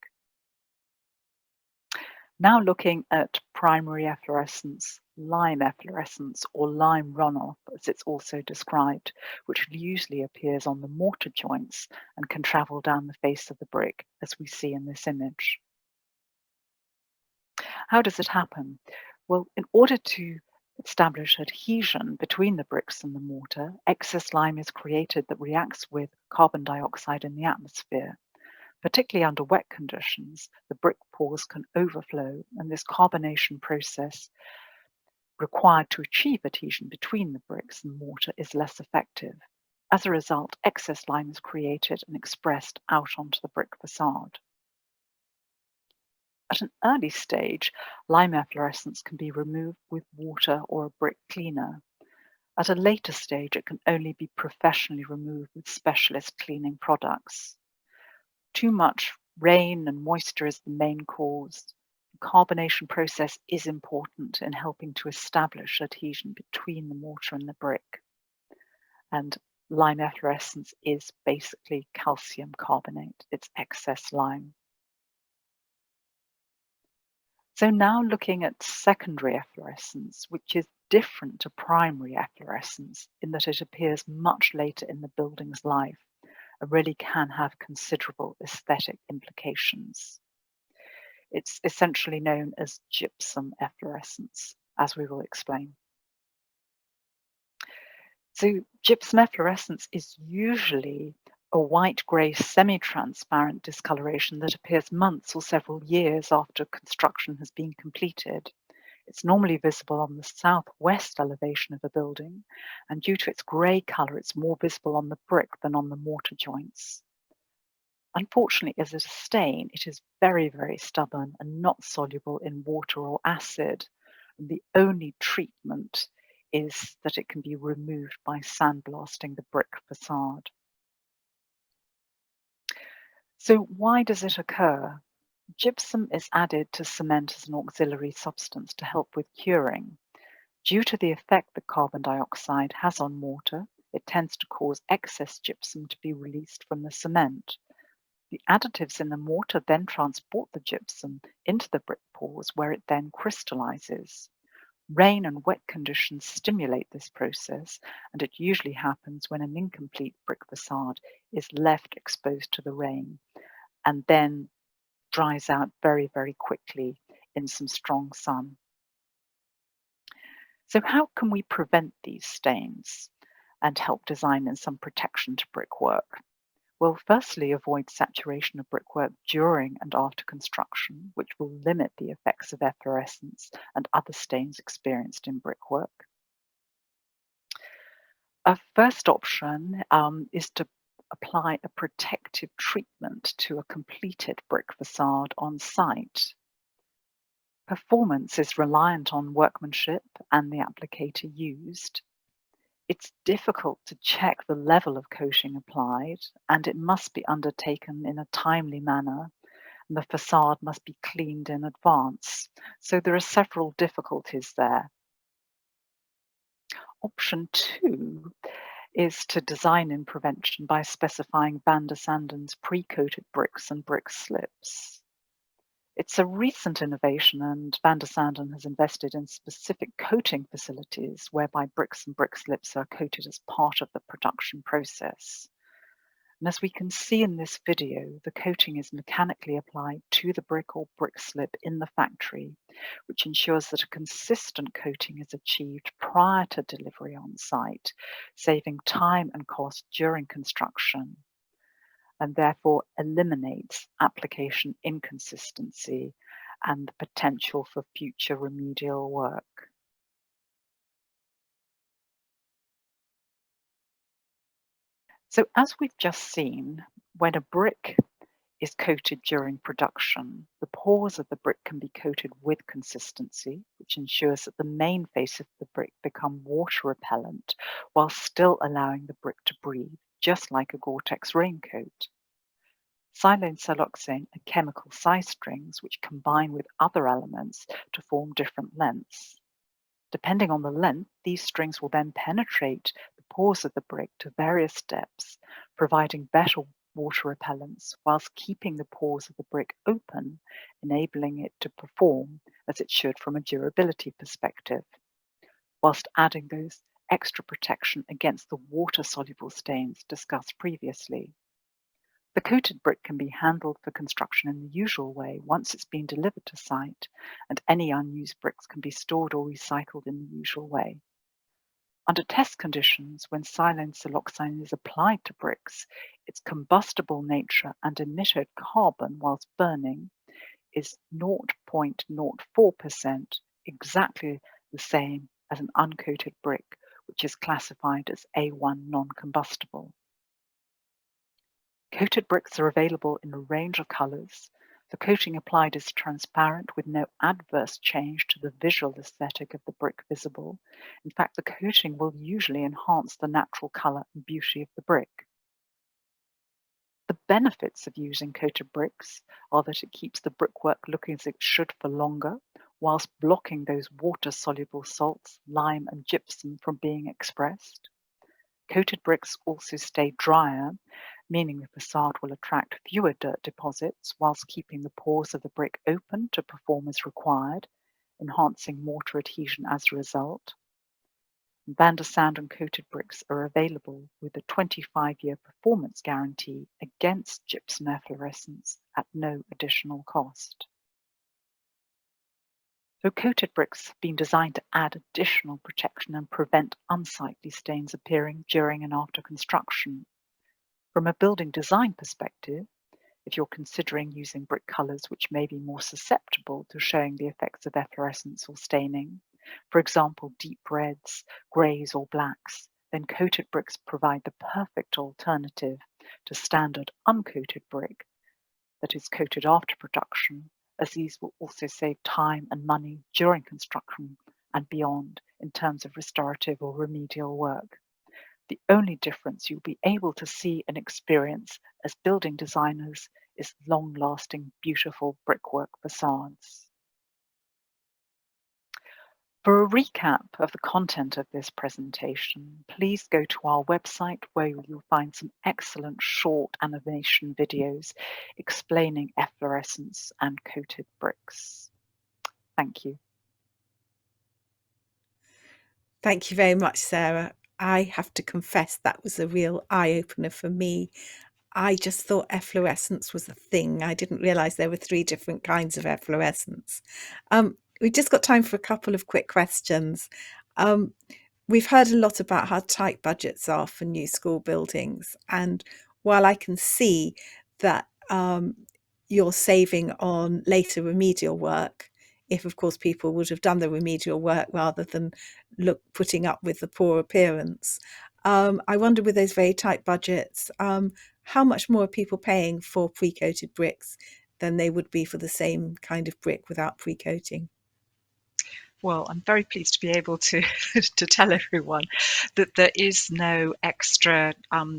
Now looking at primary efflorescence, lime efflorescence, or lime runoff, as it's also described, which usually appears on the mortar joints and can travel down the face of the brick, as we see in this image. How does it happen? Well, in order to establish adhesion between the bricks and the mortar, excess lime is created that reacts with carbon dioxide in the atmosphere. Particularly under wet conditions, the brick pores can overflow, and this carbonation process required to achieve adhesion between the bricks and mortar is less effective. As a result, excess lime is created and expressed out onto the brick facade. At an early stage, lime efflorescence can be removed with water or a brick cleaner. At a later stage, it can only be professionally removed with specialist cleaning products. Too much rain and moisture is the main cause. The carbonation process is important in helping to establish adhesion between the mortar and the brick. And lime efflorescence is basically calcium carbonate, it's excess lime. So now looking at secondary efflorescence, which is different to primary efflorescence in that it appears much later in the building's life and really can have considerable aesthetic implications. It's essentially known as gypsum efflorescence, as we will explain. So gypsum efflorescence is usually a white-grey semi-transparent discoloration that appears months or several years after construction has been completed. It's normally visible on the southwest elevation of a building, and due to its grey colour, it's more visible on the brick than on the mortar joints. Unfortunately, as a stain, it is very, very stubborn and not soluble in water or acid. And the only treatment is that it can be removed by sandblasting the brick facade. So why does it occur? Gypsum is added to cement as an auxiliary substance to help with curing. Due to the effect that carbon dioxide has on mortar, it tends to cause excess gypsum to be released from the cement. The additives in the mortar then transport the gypsum into the brick pores where it then crystallizes. Rain and wet conditions stimulate this process, and it usually happens when an incomplete brick facade is left exposed to the rain and then dries out very, very quickly in some strong sun. So how can we prevent these stains and help design in some protection to brickwork? Well, firstly, avoid saturation of brickwork during and after construction, which will limit the effects of efflorescence and other stains experienced in brickwork. A first option is to apply a protective treatment to a completed brick facade on site. Performance is reliant on workmanship and the applicator used. It's difficult to check the level of coating applied, and it must be undertaken in a timely manner, and the facade must be cleaned in advance. So there are several difficulties there. Option 2 is to design in prevention by specifying Vandersanden's pre-coated bricks and brick slips. It's a recent innovation, and Vandersanden has invested in specific coating facilities whereby bricks and brick slips are coated as part of the production process. And as we can see in this video, the coating is mechanically applied to the brick or brick slip in the factory, which ensures that a consistent coating is achieved prior to delivery on site, saving time and cost during construction, and therefore eliminates application inconsistency and the potential for future remedial work. So as we've just seen, when a brick is coated during production, the pores of the brick can be coated with consistency, which ensures that the main face of the brick become water repellent while still allowing the brick to breathe, just like a Gore-Tex raincoat. Silane siloxane are chemical size strings which combine with other elements to form different lengths. Depending on the length, these strings will then penetrate the pores of the brick to various depths, providing better water repellents whilst keeping the pores of the brick open, enabling it to perform as it should from a durability perspective, whilst adding those extra protection against the water-soluble stains discussed previously. The coated brick can be handled for construction in the usual way once it's been delivered to site, and any unused bricks can be stored or recycled in the usual way. Under test conditions, when silane siloxane is applied to bricks, its combustible nature and emitted carbon whilst burning is 0.04%, exactly the same as an uncoated brick, which is classified as A1 non-combustible. Coated bricks are available in a range of colours. The coating applied is transparent with no adverse change to the visual aesthetic of the brick visible. In fact, the coating will usually enhance the natural colour and beauty of the brick. The benefits of using coated bricks are that it keeps the brickwork looking as it should for longer, whilst blocking those water-soluble salts, lime and gypsum from being expressed. Coated bricks also stay drier, meaning the facade will attract fewer dirt deposits whilst keeping the pores of the brick open to perform as required, enhancing mortar adhesion as a result. Vandersanden coated bricks are available with a 25-year performance guarantee against gypsum efflorescence at no additional cost. So coated bricks have been designed to add additional protection and prevent unsightly stains appearing during and after construction. From a building design perspective, if you're considering using brick colours which may be more susceptible to showing the effects of efflorescence or staining, for example deep reds, greys or blacks, then coated bricks provide the perfect alternative to standard uncoated brick that is coated after production, as these will also save time and money during construction and beyond in terms of restorative or remedial work. The only difference you'll be able to see and experience as building designers is long-lasting, beautiful brickwork facades. For a recap of the content of this presentation, please go to our website where you'll find some excellent short animation videos explaining efflorescence and coated bricks. Thank you. Thank you very much, Sarah. I have to confess that was a real eye-opener for me. I just thought efflorescence was a thing. I didn't realise there were 3 different kinds of efflorescence. We've just got time for a couple of quick questions. We've heard a lot about how tight budgets are for new school buildings. And while I can see that you're saving on later remedial work, if of course people would have done the remedial work rather than putting up with the poor appearance. I wonder with those very tight budgets, how much more are people paying for pre-coated bricks than they would be for the same kind of brick without pre-coating? Well, I'm very pleased to be able to to tell everyone that there is no extra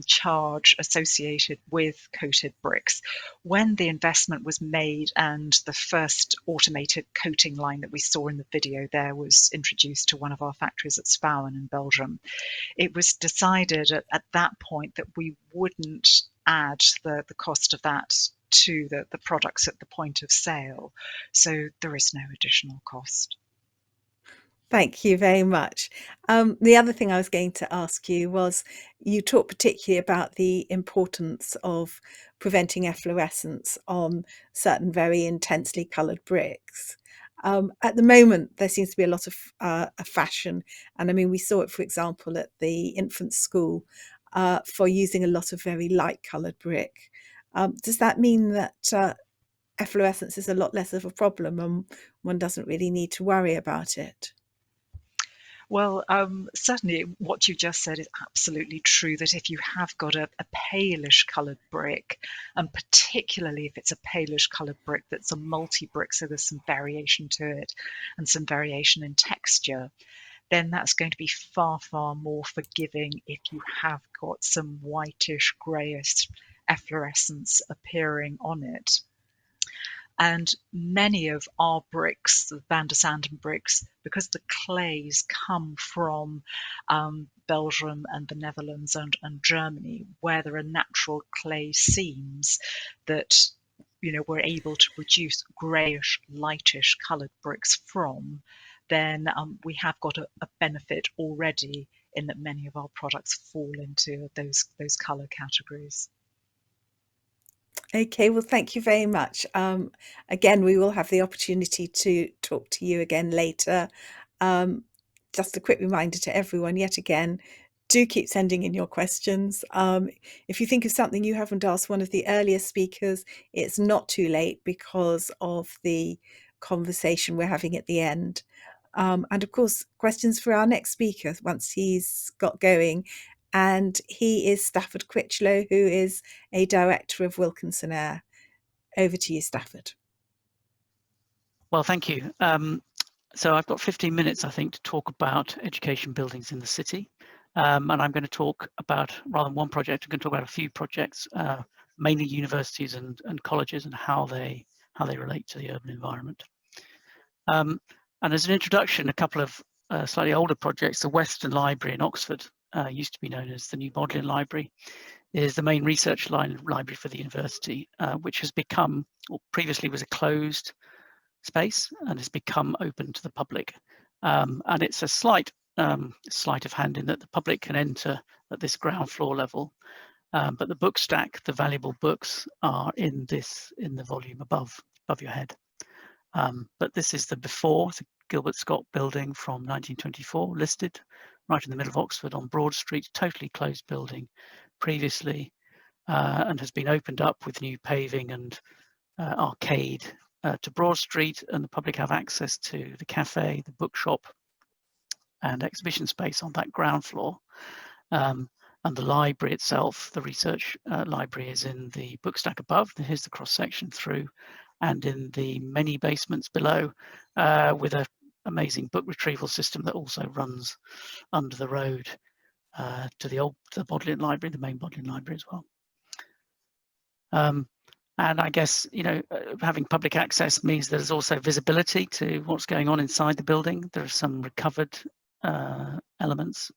charge associated with coated bricks. When the investment was made and the first automated coating line that we saw in the video there was introduced to one of our factories at Sca in Belgium, it was decided at that point that we wouldn't add the cost of that to the products at the point of sale. So there is no additional cost. Thank you very much. The other thing I was going to ask you was, you talked particularly about the importance of preventing efflorescence on certain very intensely coloured bricks. At the moment, there seems to be a lot of a fashion, and I mean, we saw it, for example, at the infant school for using a lot of very light coloured brick. Does that mean that efflorescence is a lot less of a problem and one doesn't really need to worry about it. Well, certainly what you just said is absolutely true, that if you have got a palish coloured brick, and particularly if it's a palish coloured brick that's a multi-brick, so there's some variation to it and some variation in texture, then that's going to be far, far more forgiving if you have got some whitish, greyish efflorescence appearing on it. And many of our bricks, the Vandersanden bricks, because the clays come from Belgium and the Netherlands and Germany, where there are natural clay seams that, you know, we're able to produce greyish, lightish coloured bricks from, then we have got a benefit already in that many of our products fall into those colour categories. Okay, well, thank you very much. Again, we will have the opportunity to talk to you again later. Just a quick reminder to everyone, yet again, do keep sending in your questions. If you think of something you haven't asked one of the earlier speakers, it's not too late because of the conversation we're having at the end. And of course, questions for our next speaker once he's got going. And he is Stafford Critchlow, who is a director of Wilkinson Eyre. Over to you, Stafford. Well, thank you. So I've got 15 minutes, I think, to talk about education buildings in the city. And I'm going to talk about, rather than one project, I'm going to talk about a few projects, mainly universities and colleges, and how they relate to the urban environment. And as an introduction, a couple of slightly older projects. The Western Library in Oxford, used to be known as the New Bodleian Library, is the main research library for the university, which has become, or previously was a closed space, and has become open to the public. And it's a slight of hand in that the public can enter at this ground floor level, but the book stack, the valuable books, are in the volume above your head. But this is the before, the Gilbert Scott building from 1924, listed right in the middle of Oxford on Broad Street, totally closed building previously, and has been opened up with new paving and arcade to Broad Street, and the public have access to the cafe, the bookshop, and exhibition space on that ground floor. And the library itself, the research library, is in the book stack above. Here's the cross section through, and in the many basements below, with an amazing book retrieval system that also runs under the road to the Bodleian Library, the main Bodleian Library as well. And I guess, you know, having public access means there's also visibility to what's going on inside the building. There are some recovered elements,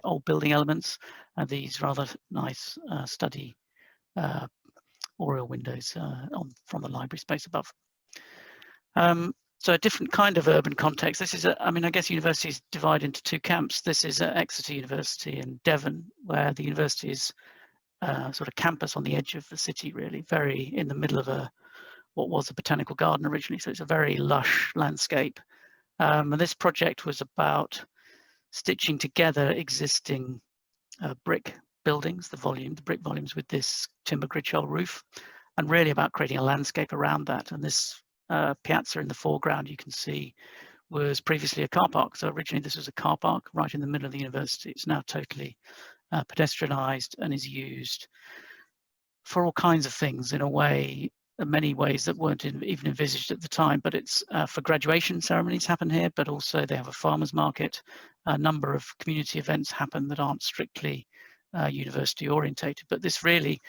old building elements, and these rather nice study oriel windows from the library space above. So a different kind of urban context. This is, I mean, I guess universities divide into two camps. This is at Exeter University in Devon, where the university is sort of campus on the edge of the city, really, very in the middle of what was a botanical garden originally. So it's a very lush landscape. And this project was about stitching together existing brick buildings, the brick volumes with this timber grid shell roof, and really about creating a landscape around that. And this piazza in the foreground, you can see, was previously a car park. So originally this was a car park right in the middle of the university. It's now totally pedestrianised and is used for all kinds of things in many ways that weren't even envisaged at the time. But it's for graduation ceremonies happen here, but also they have a farmers market. A number of community events happen that aren't strictly university orientated. But this really,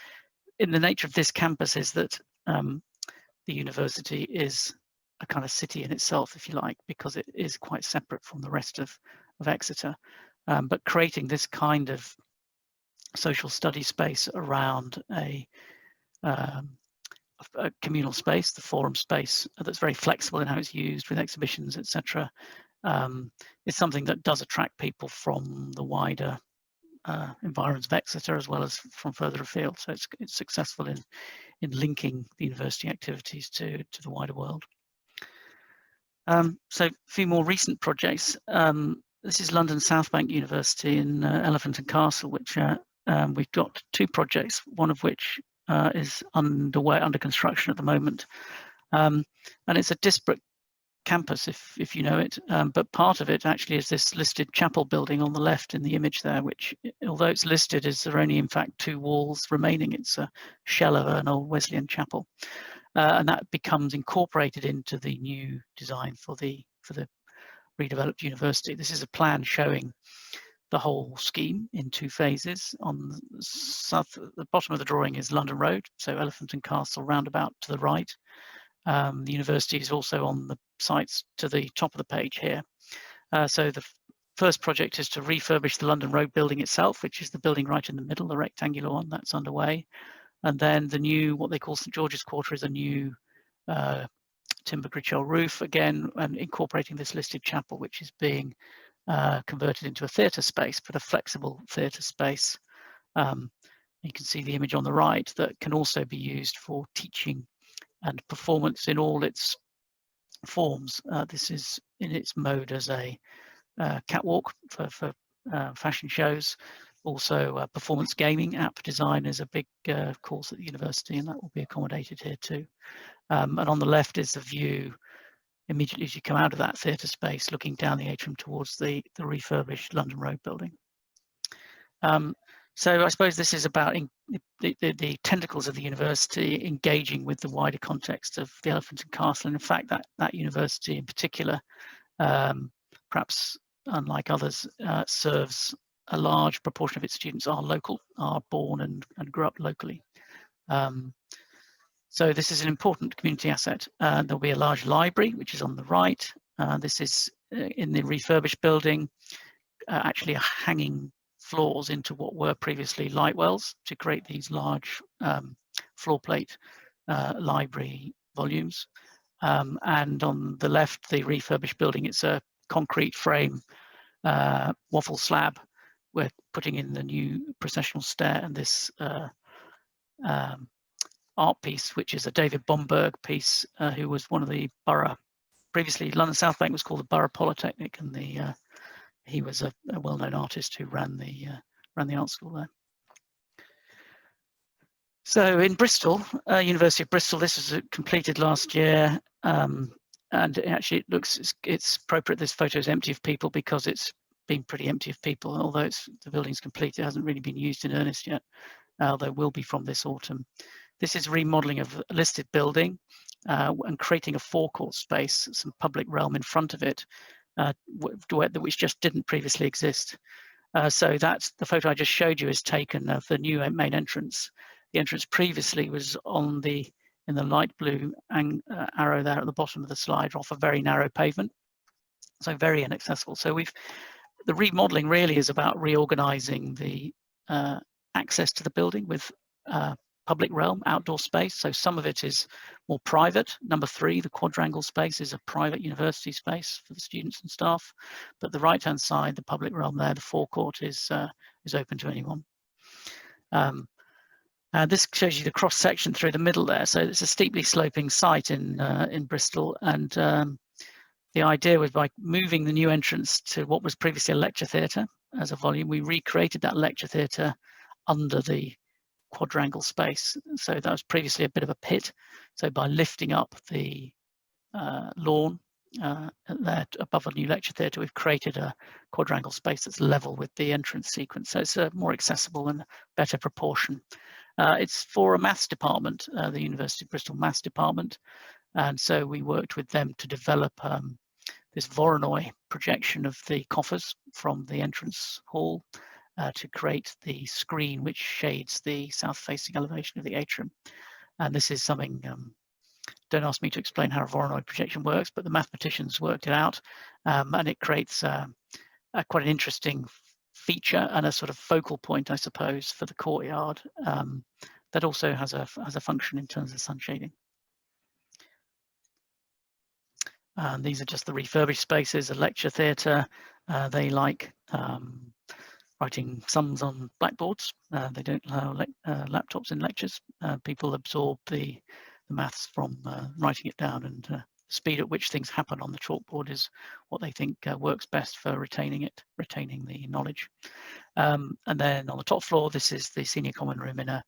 in the nature of this campus, is that the university is a kind of city in itself, if you like, because it is quite separate from the rest of Exeter. But creating this kind of social study space around a communal space, the forum space, that's very flexible in how it's used with exhibitions, etc., is something that does attract people from the wider environs of Exeter as well as from further afield. So it's successful in linking the university activities to the wider world. So a few more recent projects. This is London South Bank University in Elephant and Castle, which we've got two projects, one of which is under construction at the moment. And it's a disparate campus, if you know it, but part of it actually is this listed chapel building on the left in the image there, which, although it's listed, is there only in fact 2 walls remaining. It's a shell of an old Wesleyan chapel, and that becomes incorporated into the new design for the redeveloped university. This is a plan showing the whole scheme in 2 phases. On the bottom of the drawing is London Road, so Elephant and Castle roundabout to the right. The university is also on the sites to the top of the page here. So the first project is to refurbish the London Road building itself, which is the building right in the middle, the rectangular one, that's underway. And then the new, what they call St George's Quarter, is a new timber grid-shell roof, again, and incorporating this listed chapel, which is being converted into a theatre space, but a flexible theatre space. You can see the image on the right that can also be used for teaching and performance in all its forms. This is in its mode as a catwalk for fashion shows. Also, performance gaming app design is a big course at the university, and that will be accommodated here too. And on the left is the view immediately as you come out of that theatre space, looking down the atrium towards the refurbished London Road building. So I suppose this is about the tentacles of the university engaging with the wider context of the Elephant and Castle. And in fact, that university in particular, perhaps unlike others, serves a large proportion of its students are local, are born and grew up locally. So this is an important community asset. There'll be a large library, which is on the right. This is in the refurbished building, actually hanging floors into what were previously light wells to create these large floor plate library volumes. And on the left, the refurbished building, it's a concrete frame waffle slab. We're putting in the new processional stair and this art piece, which is a David Bomberg piece, who was one of the borough, previously London South Bank was called the Borough Polytechnic, and he was a well-known artist who ran the art school there. So in Bristol, University of Bristol, this was completed last year, and actually it looks, it's appropriate this photo is empty of people because it's been pretty empty of people. Although the building's complete, it hasn't really been used in earnest yet, although will be from this autumn. This is remodelling of a listed building and creating a forecourt space, some public realm in front of it, which just didn't previously exist. So that's the photo I just showed you is taken of the new main entrance. The entrance previously was in the light blue arrow there at the bottom of the slide, off a very narrow pavement, so very inaccessible. So the remodeling really is about reorganizing the access to the building with public realm, outdoor space. So some of it is more private. Number 3, the quadrangle space, is a private university space for the students and staff. But the right-hand side, the public realm there, the forecourt is open to anyone. This shows you the cross section through the middle there. So it's a steeply sloping site in Bristol, and the idea was by moving the new entrance to what was previously a lecture theatre as a volume, we recreated that lecture theatre under the quadrangle space. So that was previously a bit of a pit. So by lifting up the lawn there above a new lecture theatre, we've created a quadrangle space that's level with the entrance sequence. So it's a more accessible and better proportion. It's for a maths department, the University of Bristol Maths Department. And so we worked with them to develop this Voronoi projection of the coffers from the entrance hall to create the screen which shades the south-facing elevation of the atrium. And this is something, don't ask me to explain how a Voronoi projection works, but the mathematicians worked it out, and it creates quite an interesting feature and a sort of focal point, I suppose, for the courtyard that also has a function in terms of sun shading. These are just the refurbished spaces, a lecture theatre. They like writing sums on blackboards. They don't allow laptops in lectures. People absorb the maths from writing it down, and the speed at which things happen on the chalkboard is what they think works best for retaining the knowledge. And then on the top floor, this is the senior common room in a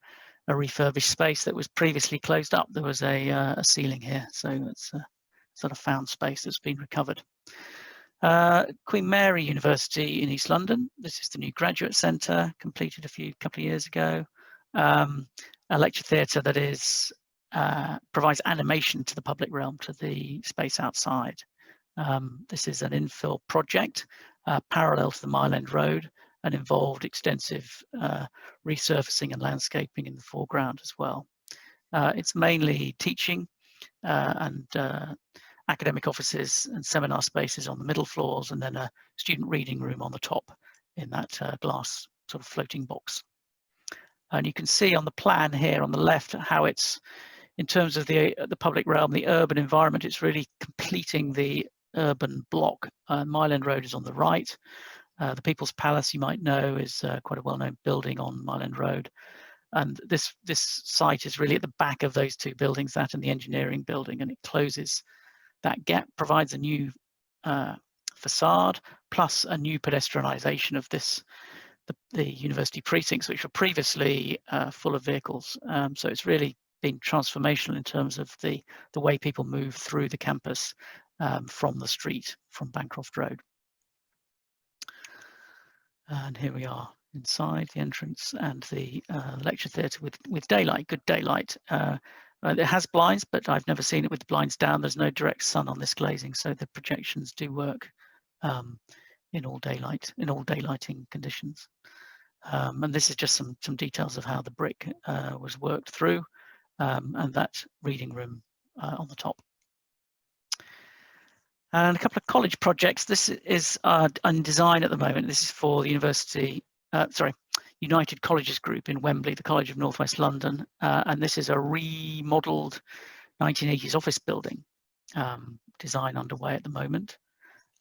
a refurbished space that was previously closed up. There was a ceiling here, so it's a sort of found space that's been recovered. Queen Mary University in East London. This is the new graduate centre, completed a couple of years ago. A lecture theatre that is provides animation to the public realm, to the space outside. This is an infill project parallel to the Mile End Road and involved extensive resurfacing and landscaping in the foreground as well. It's mainly teaching and academic offices and seminar spaces on the middle floors, and then a student reading room on the top in that glass sort of floating box. And you can see on the plan here on the left how it's, in terms of the public realm, the urban environment, it's really completing the urban block. Mile End Road is on the right. The People's Palace, you might know, is quite a well-known building on Mile End Road. And this site is really at the back of those two buildings, that and the engineering building, and it closes that gap, provides a new facade, plus a new pedestrianisation of the university precincts, which were previously full of vehicles. So it's really been transformational in terms of the way people move through the campus from the street, from Bancroft Road. And here we are inside the entrance and the lecture theatre with daylight, good daylight. It has blinds, but I've never seen it with the blinds down. There's no direct sun on this glazing, so the projections do work in all daylighting conditions. And this is just some details of how the brick was worked through, and that reading room on the top. And a couple of college projects. This is in design at the moment. This is for the university, United Colleges Group in Wembley, the College of North West London. And this is a remodelled 1980s office building, design underway at the moment.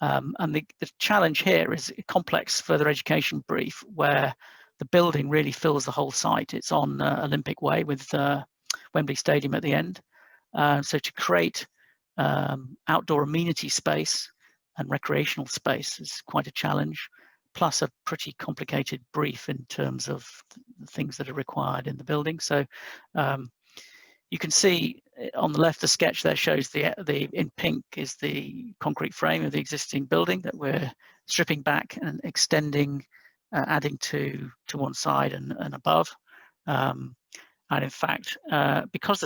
And the challenge here is a complex further education brief where the building really fills the whole site. It's on Olympic Way with Wembley Stadium at the end. So to create outdoor amenity space and recreational space is quite a challenge, plus a pretty complicated brief in terms of the things that are required in the building. So you can see on the left, the sketch there shows the in pink is the concrete frame of the existing building that we're stripping back and extending, adding to one side and above. And in fact, because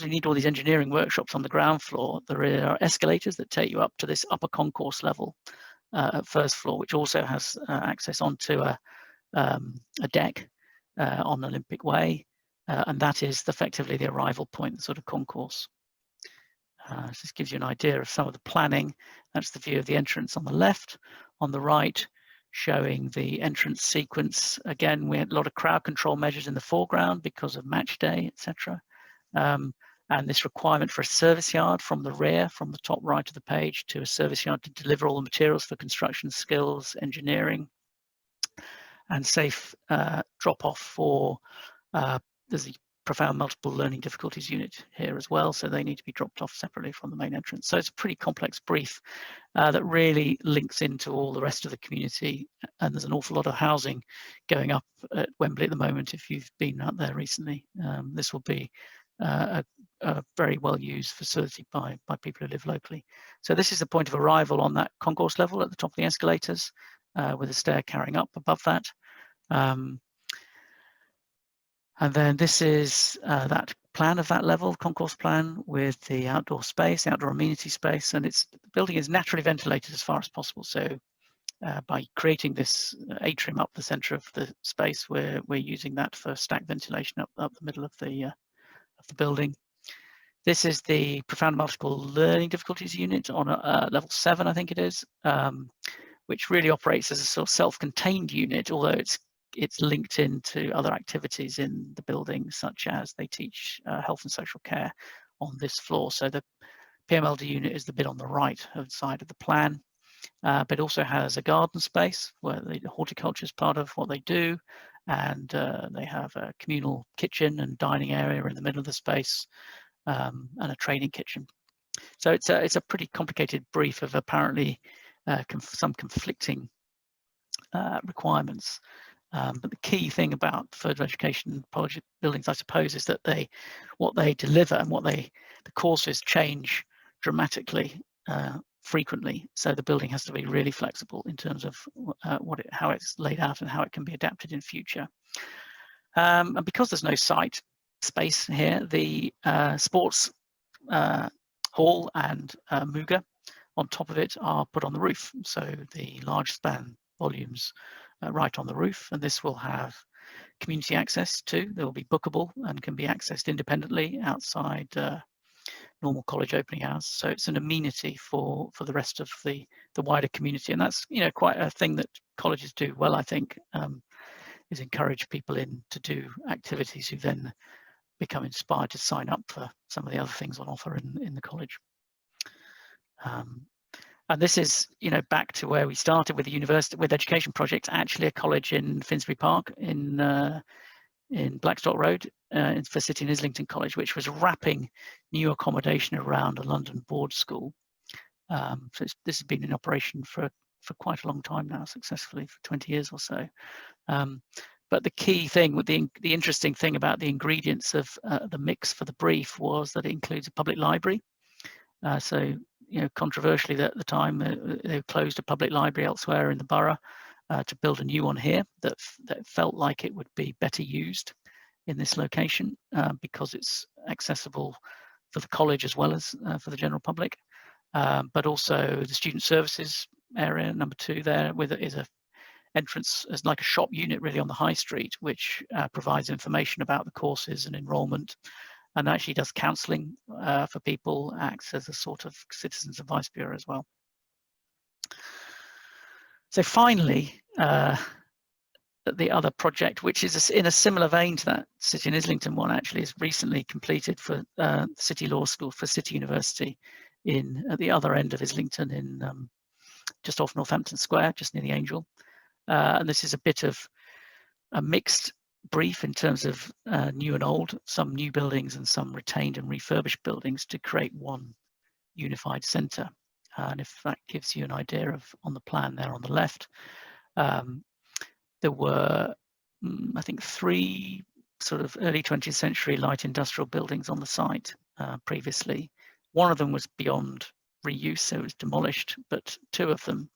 we need all these engineering workshops on the ground floor, there are escalators that take you up to this upper concourse level at first floor, which also has access onto a deck on Olympic Way. And that is effectively the arrival point, the sort of concourse. This gives you an idea of some of the planning. That's the view of the entrance on the left. On the right, showing the entrance sequence. Again, we had a lot of crowd control measures in the foreground because of match day, etc. And this requirement for a service yard from the rear, from the top right of the page, to a service yard to deliver all the materials for construction skills, engineering, and safe drop-off for, there's a profound multiple learning difficulties unit here as well, so they need to be dropped off separately from the main entrance. So it's a pretty complex brief that really links into all the rest of the community, and there's an awful lot of housing going up at Wembley at the moment. If you've been out there recently, this will be a very well used facility by people who live locally. So this is the point of arrival on that concourse level at the top of the escalators, with a stair carrying up above that. And then this is that plan of that level, concourse plan, with the outdoor space, outdoor amenity space, and the building is naturally ventilated as far as possible. So by creating this atrium up the centre of the space, we're using that for stack ventilation up the middle of the building. This is the profound multiple learning difficulties unit on level 7, I think it is, which really operates as a sort of self-contained unit, although it's linked into other activities in the building, such as they teach health and social care on this floor. So the PMLD unit is the bit on the right side of the plan, but it also has a garden space where the horticulture is part of what they do, and they have a communal kitchen and dining area in the middle of the space, and a training kitchen. So it's a pretty complicated brief of apparently some conflicting requirements. But the key thing about further education college buildings, I suppose, is that what they deliver and the courses change dramatically frequently. So the building has to be really flexible in terms of how it's laid out and how it can be adapted in future. And because there's no site space here, the sports hall and Muga on top of it are put on the roof. So the large span volumes right on the roof, and this will have community access too. They will be bookable and can be accessed independently outside normal college opening hours. So it's an amenity for the rest of the wider community, and that's quite a thing that colleges do well, I think, is encourage people in to do activities who then become inspired to sign up for some of the other things on offer in the college. And this is, back to where we started with the university, with education projects, actually a college in Finsbury Park in Blackstock Road for City and Islington College, which was wrapping new accommodation around a London board school. So this has been in operation for quite a long time now, successfully for 20 years or so. But the key thing, with the interesting thing about the ingredients of the mix for the brief was that it includes a public library. So, controversially at the time, they closed a public library elsewhere in the borough to build a new one here that felt like it would be better used in this location because it's accessible for the college as well as for the general public. But also the student services area, number 2 there, is a entrance as like a shop unit really on the high street, which provides information about the courses and enrolment, and actually does counselling for people, acts as a sort of citizens advice bureau as well. So finally, the other project, which is in a similar vein to that City and Islington one, actually is recently completed for City Law School for City University at the other end of Islington, in just off Northampton Square, just near the Angel. And this is a bit of a mixed brief in terms of new and old, some new buildings and some retained and refurbished buildings to create one unified centre. And if that gives you an idea of, on the plan there on the left, there were, I think, 3 sort of early 20th century light industrial buildings on the site previously. One of them was beyond reuse, so it was demolished, but 2 of them,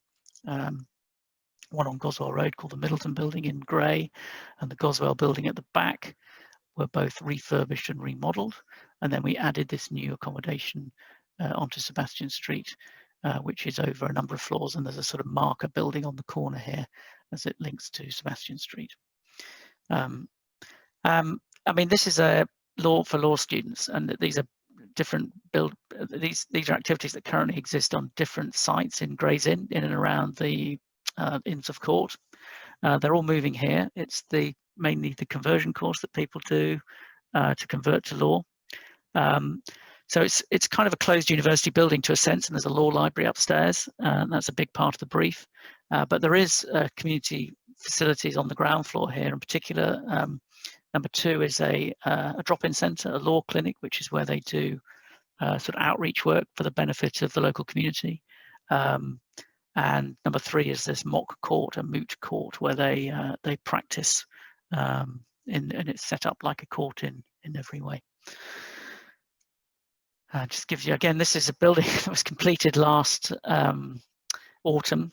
one on Goswell Road called the Middleton Building in grey, and the Goswell Building at the back, were both refurbished and remodelled. And then we added this new accommodation onto Sebastian Street, which is over a number of floors, and there's a sort of marker building on the corner here as it links to Sebastian Street. I mean, this is a law for law students, and these are different these are activities that currently exist on different sites in Gray's Inn, in and around the Inns of Court. They're all moving here. It's mainly the conversion course that people do to convert to law. So it's kind of a closed university building to a sense, and there's a law library upstairs, and that's a big part of the brief. But there is community facilities on the ground floor here. In particular, number 2 is a drop-in centre, a law clinic, which is where they do sort of outreach work for the benefit of the local community. And number 3 is this mock court, a moot court, where they practice, and it's set up like a court in every way. Just gives you, again, this is a building that was completed last autumn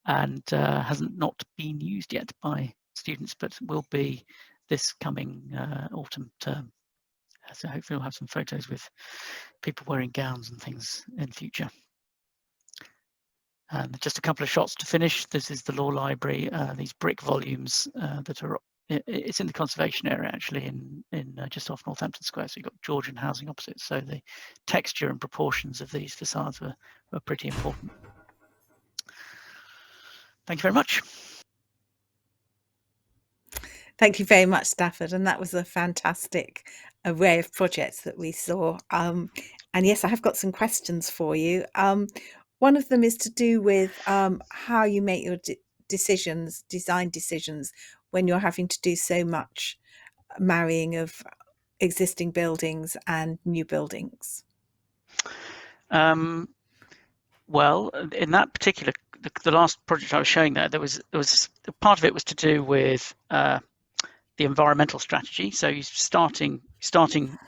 and hasn't not been used yet by students, but will be this coming autumn term. So hopefully we'll have some photos with people wearing gowns and things in future. And just a couple of shots to finish. This is the law library, these brick volumes that are, it's in the conservation area actually, in just off Northampton Square. So you've got Georgian housing opposite. So the texture and proportions of these facades were pretty important. Thank you very much. Thank you very much, Stafford. And that was a fantastic array of projects that we saw. And yes, I have got some questions for you. One of them is to do with how you make your design decisions, when you're having to do so much marrying of existing buildings and new buildings. Well, in that particular the last project I was showing there was part of it was to do with the environmental strategy. So you're starting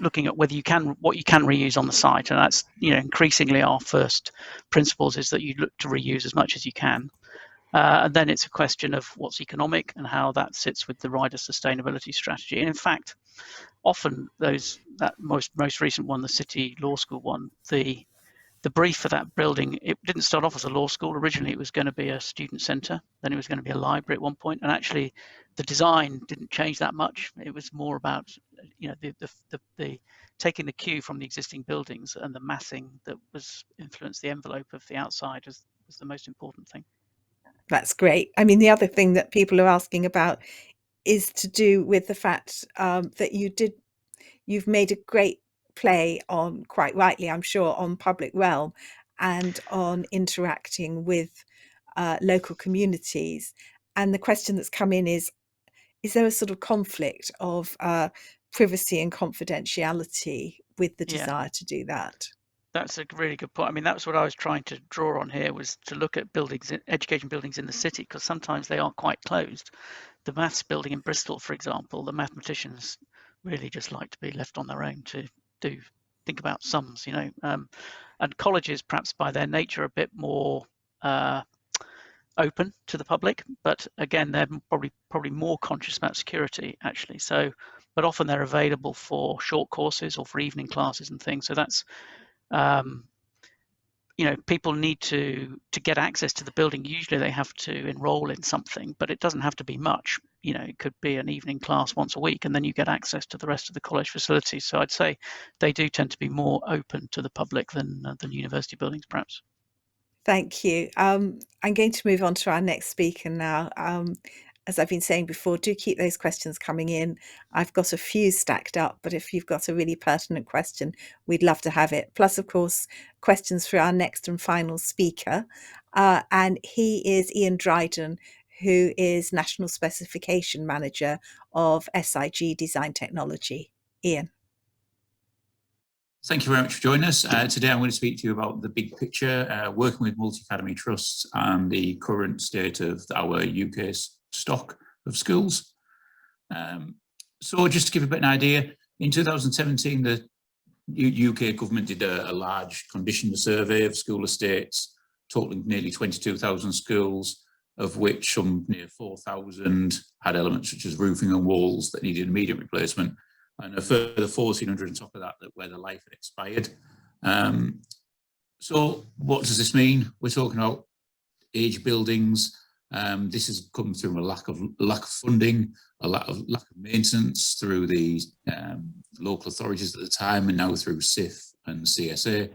looking at what you can reuse on the site, and that's increasingly our first principles is that you look to reuse as much as you can. And then it's a question of what's economic and how that sits with the wider sustainability strategy. And in fact, often that most recent one, the City Law School one, the brief for that building, it didn't start off as a law school. Originally, it was going to be a student centre. Then it was going to be a library at one point. And actually, the design didn't change that much. It was more about, the taking the cue from the existing buildings, and the massing that was influenced the envelope of the outside was the most important thing. That's great. I mean, the other thing that people are asking about is to do with the fact that you've made a great play on, quite rightly, I'm sure, on public realm and on interacting with local communities. And the question that's come in is there a sort of conflict of privacy and confidentiality with the desire to do that? That's a really good point. I mean, that's what I was trying to draw on here, was to look at buildings, education buildings in the city, because sometimes they are quite closed. The maths building in Bristol, for example, the mathematicians really just like to be left on their own to think about sums, and colleges, perhaps by their nature, are a bit more open to the public, but again, they're probably more conscious about security, actually. So, but often they're available for short courses or for evening classes and things. So that's people need to get access to the building. Usually they have to enroll in something, but it doesn't have to be much. It could be an evening class once a week, and then you get access to the rest of the college facilities. So I'd say they do tend to be more open to the public than university buildings, perhaps. Thank you. I'm going to move on to our next speaker now. As I've been saying before, do keep those questions coming in. I've got a few stacked up, but if you've got a really pertinent question, we'd love to have it. Plus, of course, questions for our next and final speaker. And he is Ian Dryden, who is National Specification Manager of SIG Design Technology. Ian. Thank you very much for joining us. Today I'm going to speak to you about the big picture, working with multi-academy trusts and the current state of our UK stock of schools. So just to give a bit of an idea, in 2017 the UK government did a large condition survey of school estates, totaling nearly 22,000 schools, of which some near 4,000 had elements such as roofing and walls that needed immediate replacement, and a further 1,400 on top of that where the life had expired. So what does this mean? We're talking about aged buildings. This has come through a lack of funding, a lack of maintenance through the local authorities at the time, and now through SIF and CSA.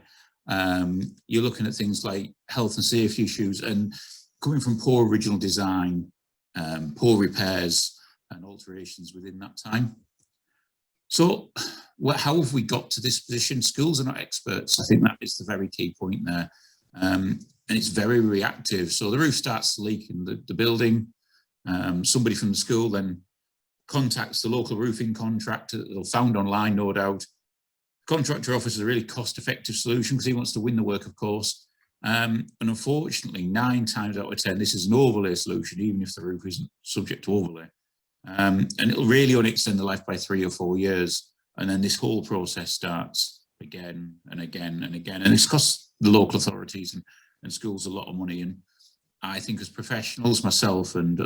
You're looking at things like health and safety issues, and coming from poor original design, poor repairs and alterations within that time. So how have we got to this position? Schools are not experts. I think that is the very key point there. And it's very reactive. So the roof starts to leak in the building. Somebody from the school then contacts the local roofing contractor that they'll found online, no doubt. Contractor offers a really cost-effective solution because he wants to win the work, of course. And unfortunately, 9 times out of 10, this is an overlay solution, even if the roof isn't subject to overlay. And it'll really only extend the life by 3 or 4 years. And then this whole process starts again and again and again. And it's cost the local authorities and schools a lot of money. And I think as professionals, myself and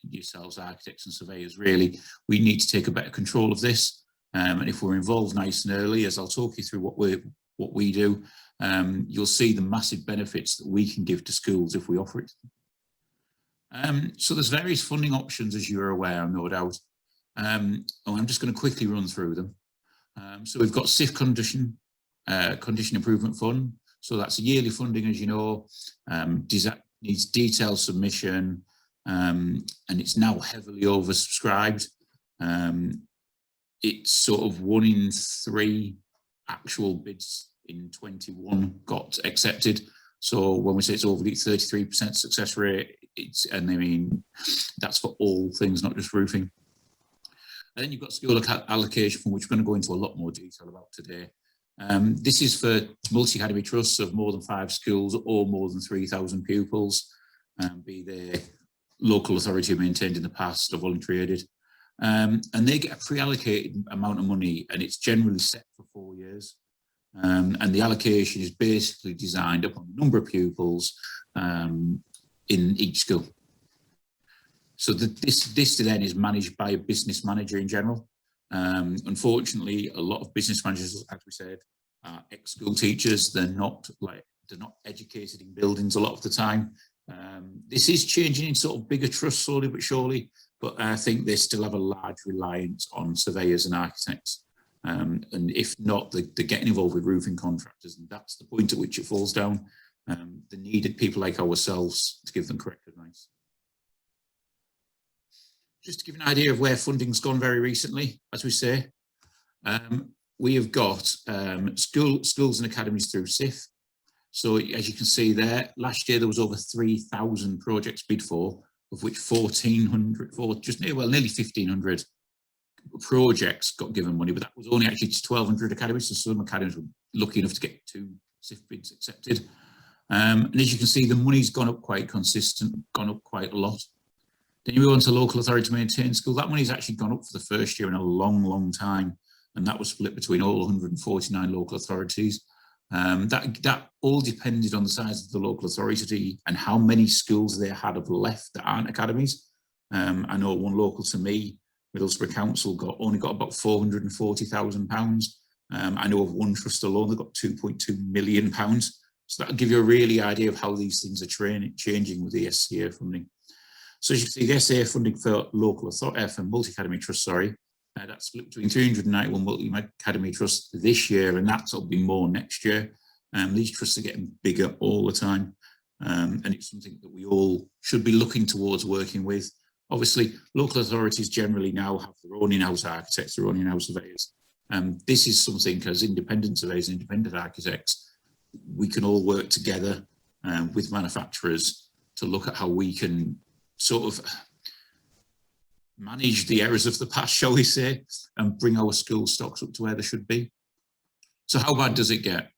yourselves, architects and surveyors, really, we need to take a better control of this. And if we're involved nice and early, as I'll talk you through what we do, you'll see the massive benefits that we can give to schools if we offer it. So there's various funding options, as you're aware, no doubt. I'm just going to quickly run through them. So we've got SIF Condition Improvement Fund. So that's yearly funding, as you know, needs detailed submission, and it's now heavily oversubscribed. It's sort of 1 in 3 actual bids in 21 got accepted. So when we say it's over 33% success rate, that's for all things, not just roofing. And then you've got school allocation, which we're going to go into a lot more detail about today. This is for multi-academy trusts of more than 5 schools or more than 3,000 pupils. be they local authority maintained in the past or voluntary aided. And they get a pre-allocated amount of money, and it's generally set for 4 years. And the allocation is basically designed upon the number of pupils in each school. So this then is managed by a business manager in general. Unfortunately, a lot of business managers, as we said, are ex-school teachers. They're not educated in buildings a lot of the time. This is changing in sort of bigger trusts slowly but surely, but I think they still have a large reliance on surveyors and architects. And if not, they're getting involved with roofing contractors, and that's the point at which it falls down. They needed people like ourselves to give them correct advice. Just to give an idea of where funding's gone very recently, as we say, we have got schools and academies through SIF. So as you can see there, last year there was over 3,000 projects bid for, of which 1,400, nearly 1,500 projects got given money, but that was only actually to 1,200 academies. So some academies were lucky enough to get 2 SIF bids accepted. And as you can see, the money's gone up quite consistent, gone up quite a lot. Then you move on to local authority to maintain school. That money's actually gone up for the first year in a long, long time. And that was split between all 149 local authorities. That all depended on the size of the local authority and how many schools they had of left that aren't academies. I know one local to me, Middlesbrough Council, only got about £440,000. I know of one trust alone that got £2.2 million. So that'll give you a really idea of how these things are changing with the SCA funding. So as you can see, the SCA funding for local authority, for multi-academy trusts, that's split between 391 multi-academy trusts this year, and that'll be more next year. These trusts are getting bigger all the time, and it's something that we all should be looking towards working with. Obviously, local authorities generally now have their own in-house architects, their own in-house surveyors. This is something, as independent surveyors, independent architects, we can all work together with manufacturers to look at how we can sort of manage the errors of the past, shall we say, and bring our school stocks up to where they should be. So how bad does it get?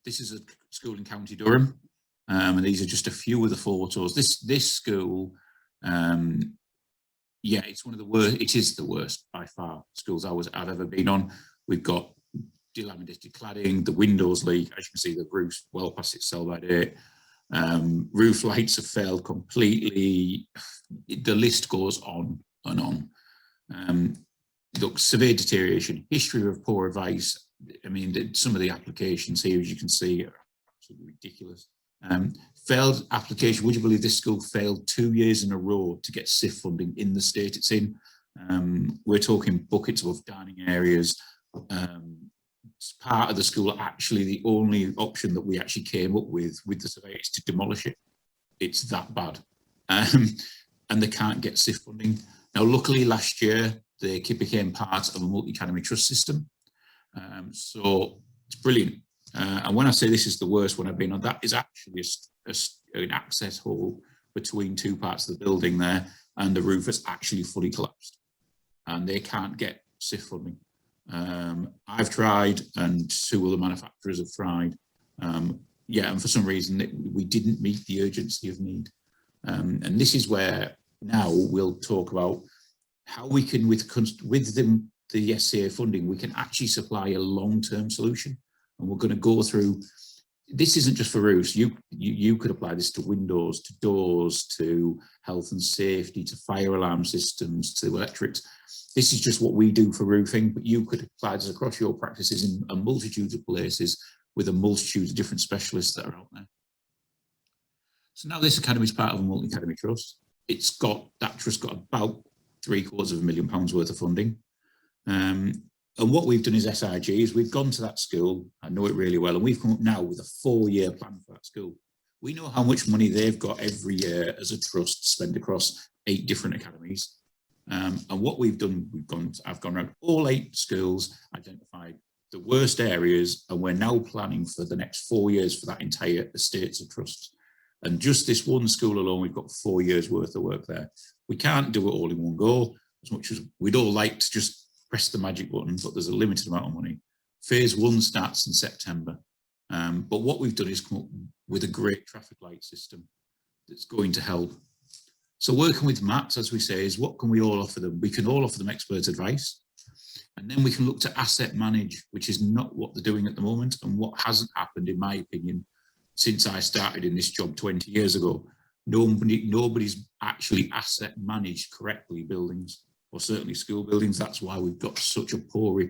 This is a school in County Durham, and these are just a few of the photos. This school, yeah, it's one of the worst. It is the worst by far schools I've ever been on. We've got delaminated cladding, the windows leak. As you can see, the roof's well past its sell-by date. Roof lights have failed completely. The list goes on and on. Look, severe deterioration, history of poor advice. I mean, some of the applications here, as you can see, are absolutely ridiculous. Failed application. Would you believe this school failed 2 years in a row to get SIF funding in the state it's in? We're talking buckets of dining areas. Part of the school, actually the only option that we actually came up with the survey is to demolish it. It's that bad. And they can't get SIF funding. Now, luckily last year, they became part of a multi-academy trust system. So it's brilliant. And when I say this is the worst one I've been on, that is actually an access hole between 2 parts of the building there, and the roof has actually fully collapsed. And they can't get SIF funding. I've tried, and 2 other manufacturers have tried. Yeah, and for some reason we didn't meet the urgency of need. And this is where now we'll talk about how we can, with the SCA funding, we can actually supply a long-term solution. And we're going to go through. This isn't just for roofs. You could apply this to windows, to doors, to health and safety, to fire alarm systems, to electrics. This is just what we do for roofing, but you could apply this across your practices in a multitude of places with a multitude of different specialists that are out there. So now this academy is part of a multi-academy trust. That trust got about £750,000 worth of funding. And what we've done as SIG is we've gone to that school, I know it really well, and we've come up now with a 4-year plan for that school. We know how much money they've got every year as a trust to spend across 8 different academies. And what we've done, I've gone around all 8 schools, identified the worst areas, and we're now planning for the next 4 years for that entire estate of trusts. And just this one school alone, we've got 4 years worth of work there. We can't do it all in one go, as much as we'd all like to just press the magic button, but there's a limited amount of money. Phase 1 starts in September. But what we've done is come up with a great traffic light system. that's going to help. So working with MATs, as we say, is what can we all offer them? We can all offer them expert advice. And then we can look to asset manage, which is not what they're doing at the moment, and what hasn't happened, in my opinion, since I started in this job 20 years ago. Nobody's actually asset managed correctly buildings, or certainly school buildings. That's why we've got such a poor,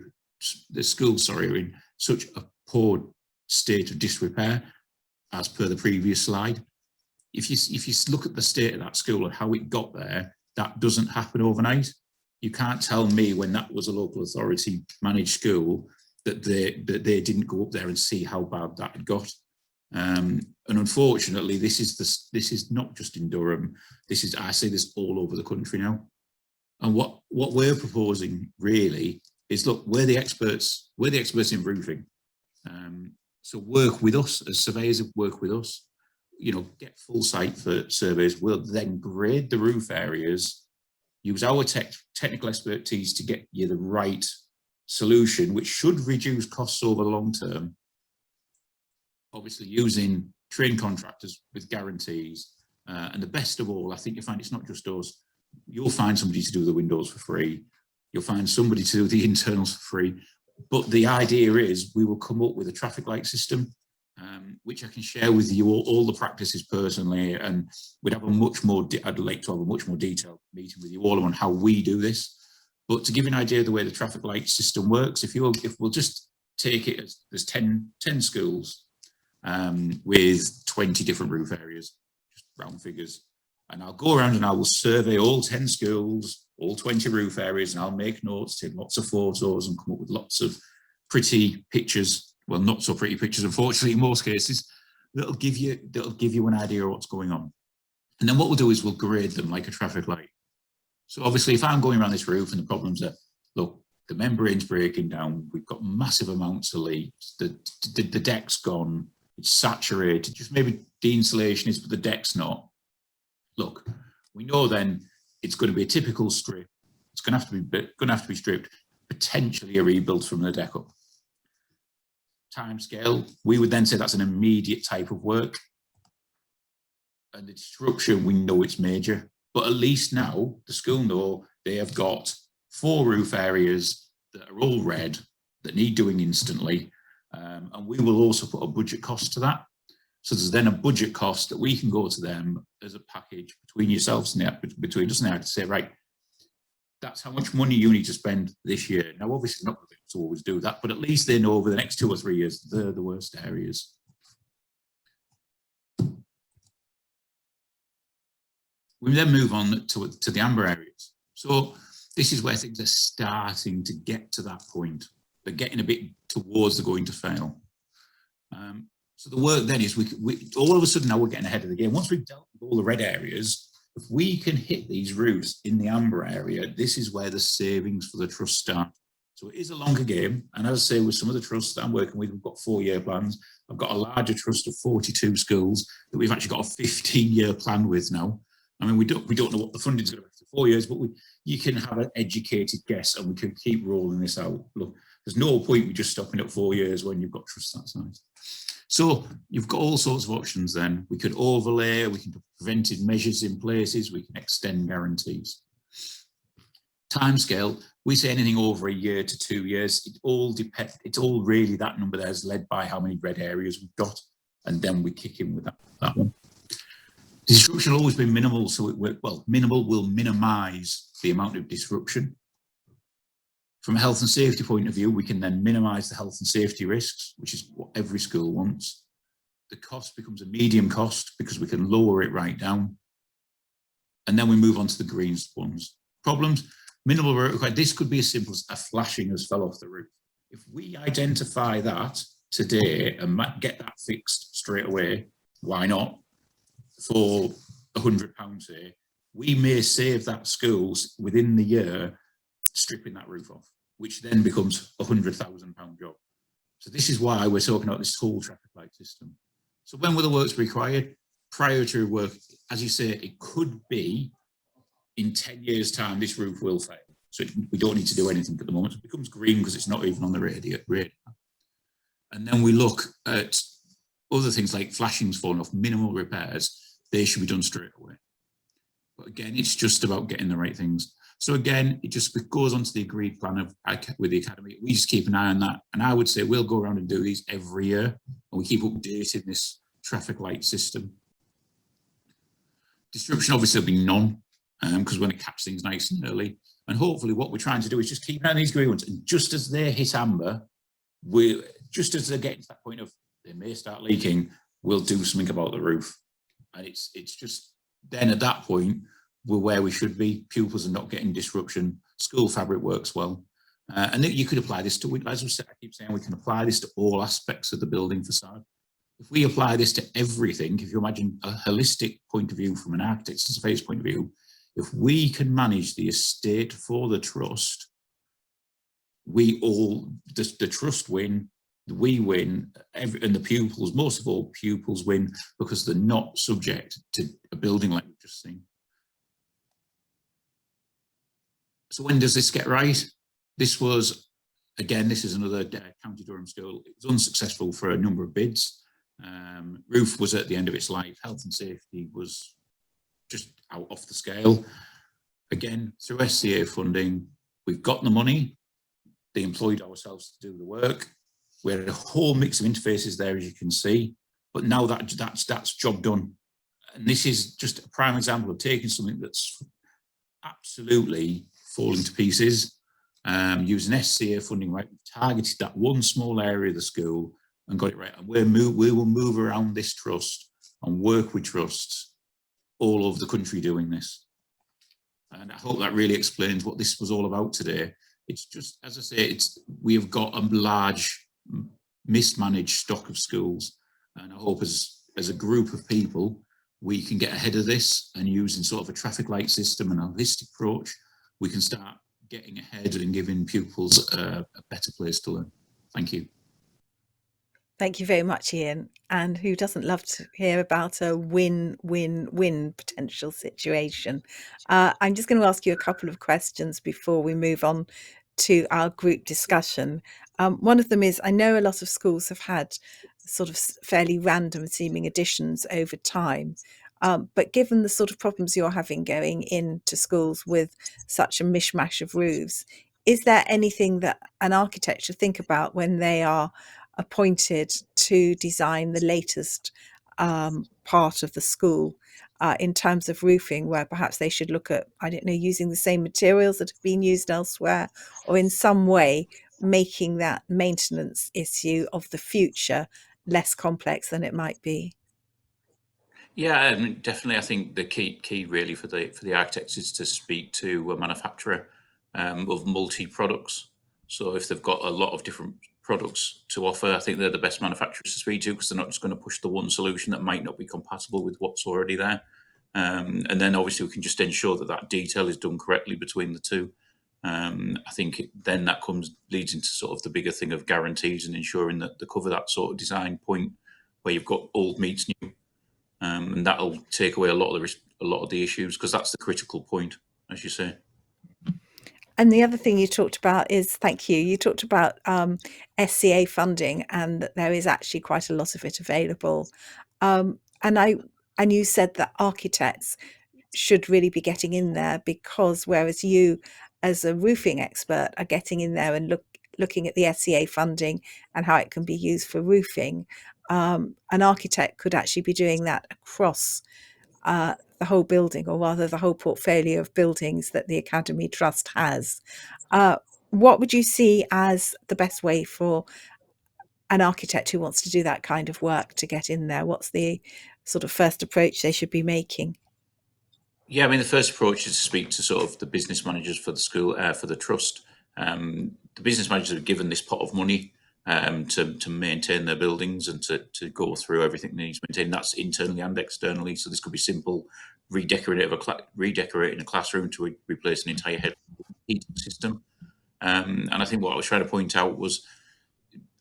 the schools, sorry, are in such a poor state of disrepair, as per the previous slide. If you look at the state of that school and how it got there, that doesn't happen overnight. You can't tell me when that was a local authority managed school that they didn't go up there and see how bad that had got. And unfortunately, this is not just in Durham. I say this all over the country now. And what we're proposing really is, look, we're the experts in roofing. So work with us as surveyors, work with us. Get full site for surveys. We'll then grade the roof areas, use our technical expertise to get you the right solution, which should reduce costs over the long term. Obviously using trained contractors with guarantees. And the best of all, I think you find it's not just us. You'll find somebody to do the windows for free. You'll find somebody to do the internals for free. But the idea is we will come up with a traffic light system, which I can share with you all the practices personally, and we'd have a much more, I'd like to have a much more detailed meeting with you all on how we do this. But to give you an idea of the way the traffic light system works, if we'll just take it as there's 10 schools with 20 different roof areas, just round figures, and I'll go around and I will survey all 10 schools, all 20 roof areas, and I'll make notes, take lots of photos, and come up with lots of pretty pictures. Well, not so pretty pictures, unfortunately, in most cases, that'll give you an idea of what's going on. And then what we'll do is we'll grade them like a traffic light. So obviously, if I'm going around this roof and the problems are, look, the membrane's breaking down, we've got massive amounts of leaks, the deck's gone, it's saturated, just maybe the insulation is, but the deck's not. Look, we know then it's going to be a typical strip. It's going to have to be stripped, potentially a rebuild from the deck up. Timescale, we would then say that's an immediate type of work. And the disruption, we know it's major, but at least now the school know they have got 4 roof areas that are all red, that need doing instantly. And we will also put a budget cost to that. So there's then a budget cost that we can go to them as a package between yourselves and between us now to say, right, that's how much money you need to spend this year. Now, obviously not to always do that, but at least they know over the next 2 or 3 years, they're the worst areas. We then move on to the amber areas. So this is where things are starting to get to that point. They're getting a bit towards the going to fail. So the work then is we all of a sudden now we're getting ahead of the game. Once we've dealt with all the red areas, if we can hit these roofs in the amber area, this is where the savings for the trust start. So it is a longer game. And as I say, with some of the trusts that I'm working with, we've got 4-year plans. I've got a larger trust of 42 schools that we've actually got a 15-year plan with now. I mean, we don't know what the funding's going to be after 4 years, but you can have an educated guess and we can keep rolling this out. Look, there's no point with just stopping at 4 years when you've got trusts that size. So you've got all sorts of options then. We could overlay, we can put preventive measures in places, we can extend guarantees. Timescale, we say anything over a year to 2 years. It all depends, it's all really that number there is led by how many red areas we've got, and then we kick in with that one. Disruption has always been minimal, so minimal will minimise the amount of disruption. From a health and safety point of view, we can then minimise the health and safety risks, which is what every school wants. The cost becomes a medium cost because we can lower it right down. And then we move on to the green ones. Problems, minimal work required. This could be as simple as a flashing has fell off the roof. If we identify that today and get that fixed straight away, why not? For £100 here, we may save that school within the year stripping that roof off, which then becomes a £100,000 job. So this is why we're talking about this whole traffic light system. So when will the works be required? Prior to work, as you say, it could be in 10 years' time, this roof will fail. So we don't need to do anything at the moment. It becomes green because it's not even on the radar. And then we look at other things like flashings falling off, minimal repairs. they should be done straight away. But again, it's just about getting the right things. So again, it just goes on to the agreed plan with the academy. We just keep an eye on that. And I would say we'll go around and do these every year, and we keep updating this traffic light system. Disruption obviously will be none, because we're going to catch things nice and early. And hopefully what we're trying to do is just keep an eye on these green ones. And just as they hit amber, just as they're getting to that point of they may start leaking, we'll do something about the roof. And it's just then at that point, we're where we should be. Pupils are not getting disruption. School fabric works well. And you could apply this to, as I keep saying, we can apply this to all aspects of the building facade. If we apply this to everything, if you imagine a holistic point of view from an architect's and surveyor's point of view, if we can manage the estate for the trust, the trust win, we win, and the pupils, most of all, pupils win because they're not subject to a building like we've just seen. So when does this get right? This was, again, this is another County Durham school. It was unsuccessful for a number of bids. Roof was at the end of its life. Health and safety was just out off the scale. Again, through Sca Funding, we've got the money. They employed ourselves to do the work. We had a whole mix of interfaces there, as you can see. But now that's job done. And this is just a prime example of taking something that's absolutely falling to pieces, using Sca Funding right, targeted that one small area of the school and got it right. And we will move around this trust and work with trusts all over the country doing this. And I hope that really explains what this was all about today. It's just, as I say, we have got a large mismanaged stock of schools. And I hope as a group of people, we can get ahead of this and using sort of a traffic light system and a holistic approach, we can start getting ahead and giving pupils a better place to learn. Thank you. Thank you very much, Ian. And who doesn't love to hear about a win-win-win potential situation? I'm just going to ask you a couple of questions before we move on to our group discussion. One of them is, I know a lot of schools have had sort of fairly random seeming additions over time. But given the sort of problems you're having going into schools with such a mishmash of roofs, is there anything that an architect should think about when they are appointed to design the latest part of the school in terms of roofing, where perhaps they should look at, I don't know, using the same materials that have been used elsewhere, or in some way making that maintenance issue of the future less complex than it might be? Yeah, I mean, definitely. I think the key really for the architects is to speak to a manufacturer of multi products. So if they've got a lot of different products to offer, I think they're the best manufacturers to speak to, because they're not just going to push the one solution that might not be compatible with what's already there. And then obviously we can just ensure that detail is done correctly between the two. I think then that leads into sort of the bigger thing of guarantees and ensuring that they cover that sort of design point where you've got old meets new. And that'll take away a lot of the issues, because that's the critical point, as you say. And the other thing you talked about is, thank you, you talked about Sca Funding, and that there is actually quite a lot of it available. And you said that architects should really be getting in there, because whereas you as a roofing expert are getting in there and looking at the Sca Funding and how it can be used for roofing, an architect could actually be doing that across the whole building, or rather the whole portfolio of buildings that the Academy Trust has. What would you see as the best way for an architect who wants to do that kind of work to get in there? What's the sort of first approach they should be making? Yeah, I mean, the first approach is to speak to sort of the business managers for the school, for the trust. The business managers are given this pot of money to maintain their buildings and to go through everything they need to maintain. That's internally and externally. So this could be simple redecorating a classroom to replace an entire heating system. And I think what I was trying to point out was,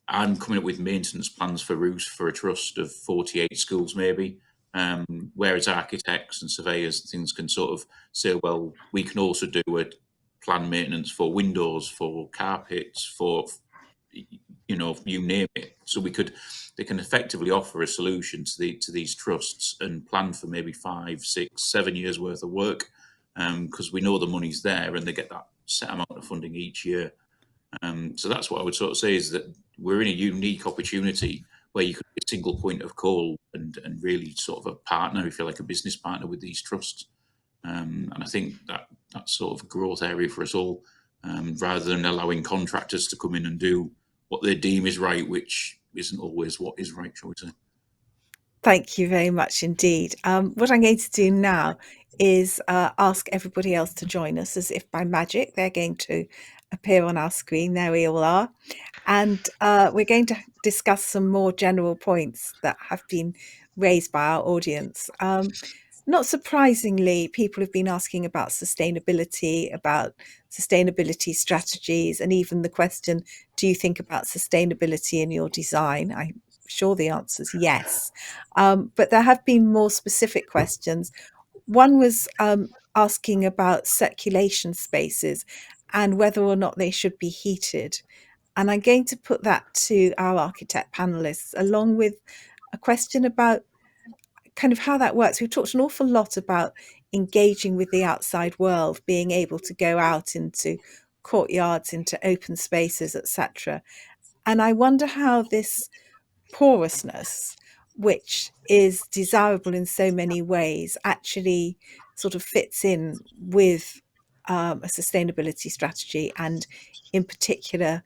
I'm coming up with maintenance plans for roofs for a trust of 48 schools maybe, whereas architects and surveyors and things can sort of say, well, we can also do a planned maintenance for windows, for carpets, for, you know, you name it. So they can effectively offer a solution to these trusts and plan for maybe 5, 6, 7 years worth of work, because we know the money's there and they get that set amount of funding each year. So that's what I would sort of say, is that we're in a unique opportunity where you could be a single point of call and really sort of a partner, if you like, a business partner with these trusts. And I think that's sort of a growth area for us all, rather than allowing contractors to come in and do what they deem is right, which isn't always what is right, shall we say. Thank you very much indeed. What I'm going to do now is ask everybody else to join us, as if by magic they're going to appear on our screen. There we all are. And we're going to discuss some more general points that have been raised by our audience. Not surprisingly, people have been asking about sustainability strategies, and even the question, do you think about sustainability in your design? I'm sure the answer is yes. But there have been more specific questions. One was asking about circulation spaces and whether or not they should be heated. And I'm going to put that to our architect panelists, along with a question about kind of how that works. We've talked an awful lot about engaging with the outside world, being able to go out into courtyards, into open spaces, etc. And I wonder how this porousness, which is desirable in so many ways, actually sort of fits in with a sustainability strategy, and in particular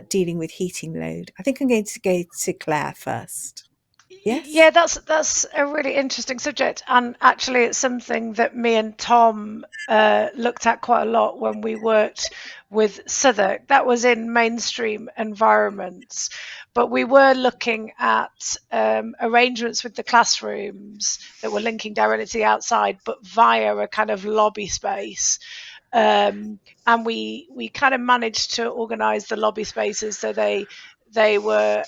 dealing with heating load. I think I'm going to go to Claire first. Yes? Yeah, that's a really interesting subject, and actually it's something that me and Tom looked at quite a lot when we worked with Southwark. That was in mainstream environments, but we were looking at arrangements with the classrooms that were linking directly to the outside, but via a kind of lobby space. And we kind of managed to organise the lobby spaces so they were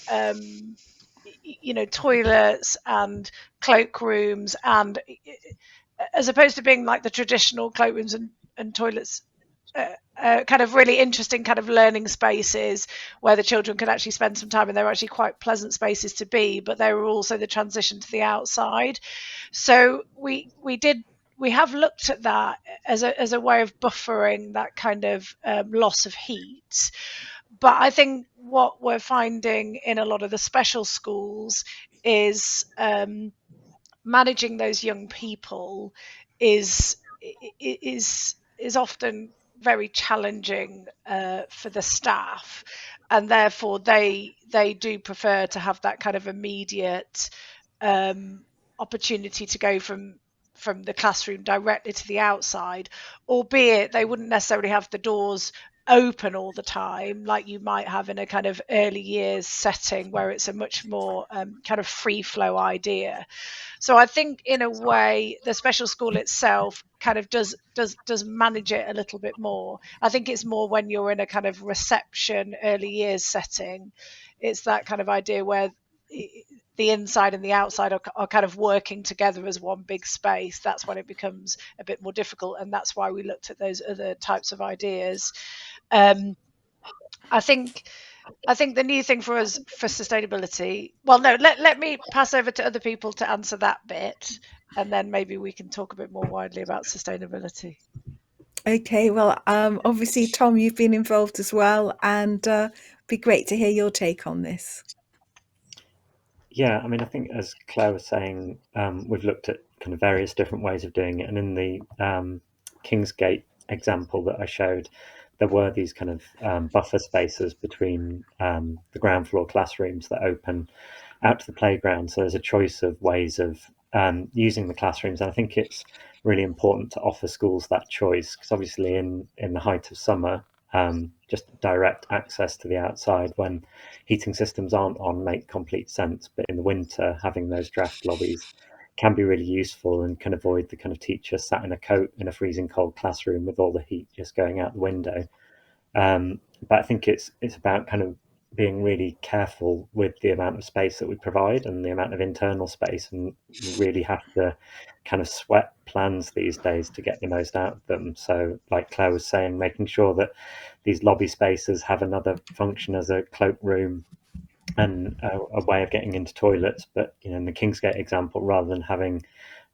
toilets and cloakrooms, and as opposed to being like the traditional cloakrooms and toilets, kind of really interesting kind of learning spaces where the children could actually spend some time, and they're actually quite pleasant spaces to be, but they were also the transition to the outside. So we have looked at that as a way of buffering that kind of loss of heat. But I think what we're finding in a lot of the special schools is managing those young people is often very challenging for the staff, and therefore they do prefer to have that kind of immediate opportunity to go from the classroom directly to the outside, albeit they wouldn't necessarily have the doors open all the time like you might have in a kind of early years setting where it's a much more kind of free flow idea. So I think in a way the special school itself kind of does manage it a little bit more. I think it's more when you're in a kind of reception early years setting, it's that kind of idea where the inside and the outside are kind of working together as one big space. That's when it becomes a bit more difficult, and that's why we looked at those other types of ideas. I think the new thing for us for sustainability, well, no, let me pass over to other people to answer that bit, and then maybe we can talk a bit more widely about sustainability. Okay, well, obviously, Tom, you've been involved as well, and it'd be great to hear your take on this. Yeah, I mean, I think as Claire was saying, we've looked at kind of various different ways of doing it. And in the Kingsgate example that I showed, there were these kind of buffer spaces between the ground floor classrooms that open out to the playground. So there's a choice of ways of using the classrooms. And I think it's really important to offer schools that choice, because obviously in the height of summer, just direct access to the outside when heating systems aren't on make complete sense. But in the winter, having those draft lobbies can be really useful and can avoid the kind of teacher sat in a coat in a freezing cold classroom with all the heat just going out the window. But I think it's about kind of being really careful with the amount of space that we provide and the amount of internal space, and we really have to kind of sweat plans these days to get the most out of them. So like Claire was saying, making sure that these lobby spaces have another function as a cloakroom, and a way of getting into toilets. But in the Kingsgate example, rather than having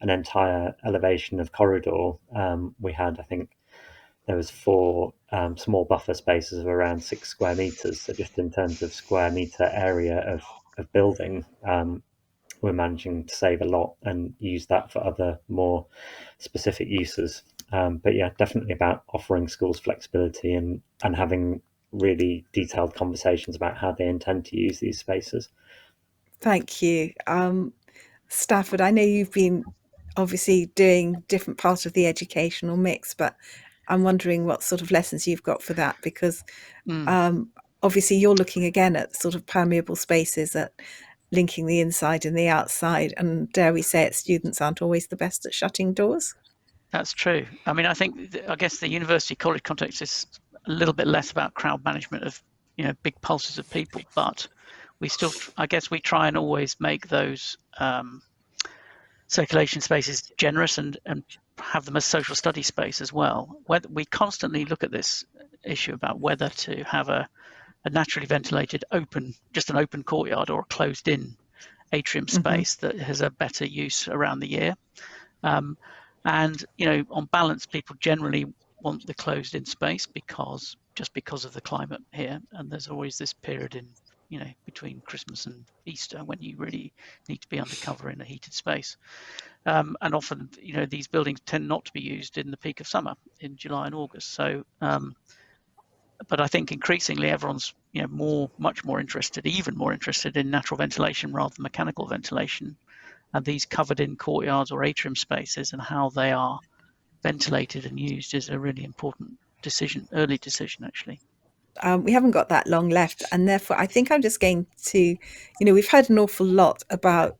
an entire elevation of corridor, we had, I think there was 4 small buffer spaces of around 6 square meters. So just in terms of square meter area of building, we're managing to save a lot and use that for other more specific uses. But yeah, definitely about offering schools flexibility and having really detailed conversations about how they intend to use these spaces. Thank you. Stafford, I know you've been obviously doing different parts of the educational mix, but I'm wondering what sort of lessons you've got for that, because obviously you're looking again at sort of permeable spaces, at linking the inside and the outside, and dare we say it, students aren't always the best at shutting doors. That's true. I mean, I guess the university college context is a little bit less about crowd management of big pulses of people, but we still, I guess, we try and always make those circulation spaces generous and have them as social study space as well. Whether we constantly look at this issue about whether to have a naturally ventilated just an open courtyard, or a closed in atrium space that has a better use around the year. And on balance, people generally want the closed in space because of the climate here, and there's always this period in between Christmas and Easter when you really need to be undercover in a heated space. And often, these buildings tend not to be used in the peak of summer in July and August. So, but I think increasingly everyone's much more interested, even more interested in natural ventilation rather than mechanical ventilation, and these covered in courtyards or atrium spaces and how they are ventilated and used is a really important early decision actually. We haven't got that long left, and therefore I think I'm just going to, we've heard an awful lot about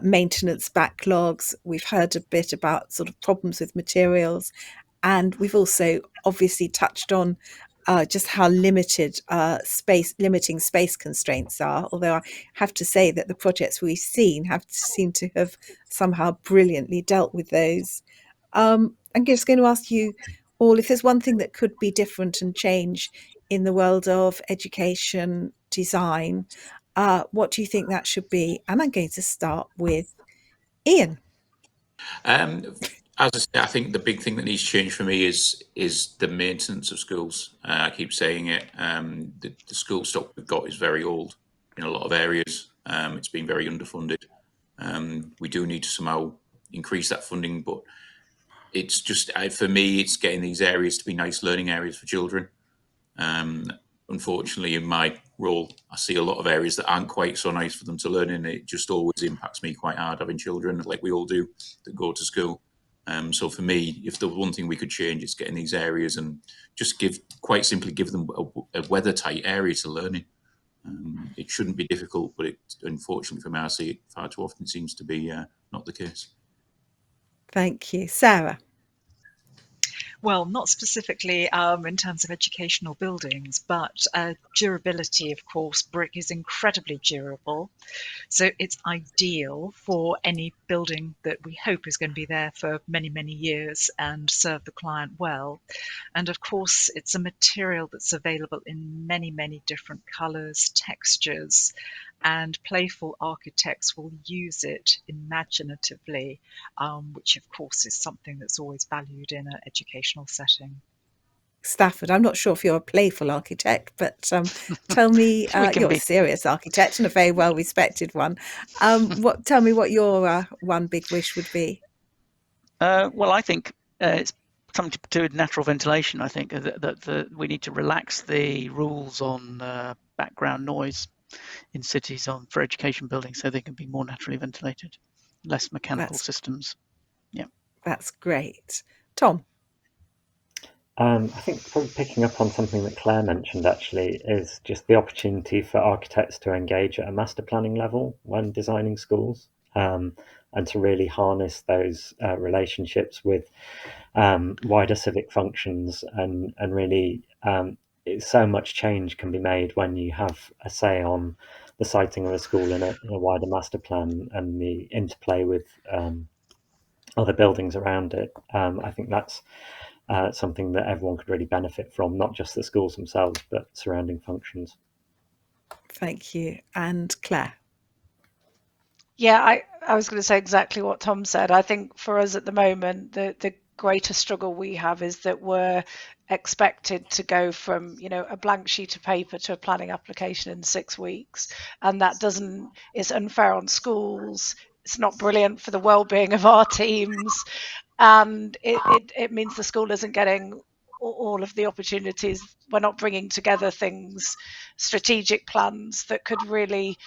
maintenance backlogs. We've heard a bit about sort of problems with materials, and we've also obviously touched on just how limiting space constraints are. Although I have to say that the projects we've seen have seemed to have somehow brilliantly dealt with those. I'm just going to ask you all, if there's one thing that could be different and change in the world of education design, what do you think that should be? And I'm going to start with Ian. As I say, I think the big thing that needs to change for me is the maintenance of schools. I keep saying it. The school stock we've got is very old in a lot of areas. It's been very underfunded. We do need to somehow increase that funding, but it's just, for me, it's getting these areas to be nice learning areas for children. Unfortunately, in my role, I see a lot of areas that aren't quite so nice for them to learn in. It just always impacts me quite hard, having children, like we all do, that go to school. So for me, if the one thing we could change, it's getting these areas and just quite simply give them a weather-tight area to learn in. It shouldn't be difficult, but unfortunately for me, I see it far too often seems to be not the case. Thank you. Sarah? Well, not specifically in terms of educational buildings, but durability, of course. Brick is incredibly durable. So it's ideal for any building that we hope is going to be there for many, many years and serve the client well. And of course, it's a material that's available in many, many different colours, textures, and playful architects will use it imaginatively, which of course is something that's always valued in an educational setting. Stafford, I'm not sure if you're a playful architect, but tell me, you're a serious architect and a very well respected one. Tell me what your one big wish would be. Well, I think it's something to do with natural ventilation. I think that we need to relax the rules on background noise in cities for education buildings so they can be more naturally ventilated, less mechanical systems. Yeah, that's great. Tom? I think probably picking up on something that Claire mentioned actually is just the opportunity for architects to engage at a master planning level when designing schools, and to really harness those relationships with wider civic functions, and really so much change can be made when you have a say on the siting of a school in a wider master plan and the interplay with other buildings around it. I think that's something that everyone could really benefit from, not just the schools themselves, but surrounding functions. Thank you. And Claire? Yeah, I was going to say exactly what Tom said. I think for us at the moment, the greater struggle we have is that we're expected to go from, you know, a blank sheet of paper to a planning application in 6 weeks, and that doesn't, it's unfair on schools, it's not brilliant for the well-being of our teams, and it means the school isn't getting all of the opportunities. We're not bringing together things, strategic plans that could really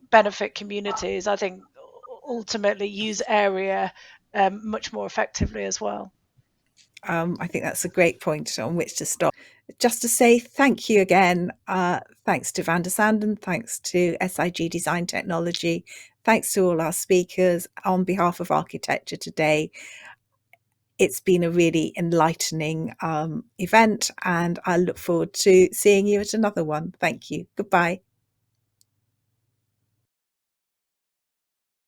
benefit communities. I think ultimately use area much more effectively as well. I think that's a great point on which to stop. Just to say thank you again. Thanks to Vandersanden, thanks to SIG Design Technology, thanks to all our speakers on behalf of architecture today. It's been a really enlightening event, and I look forward to seeing you at another one. Thank you. Goodbye.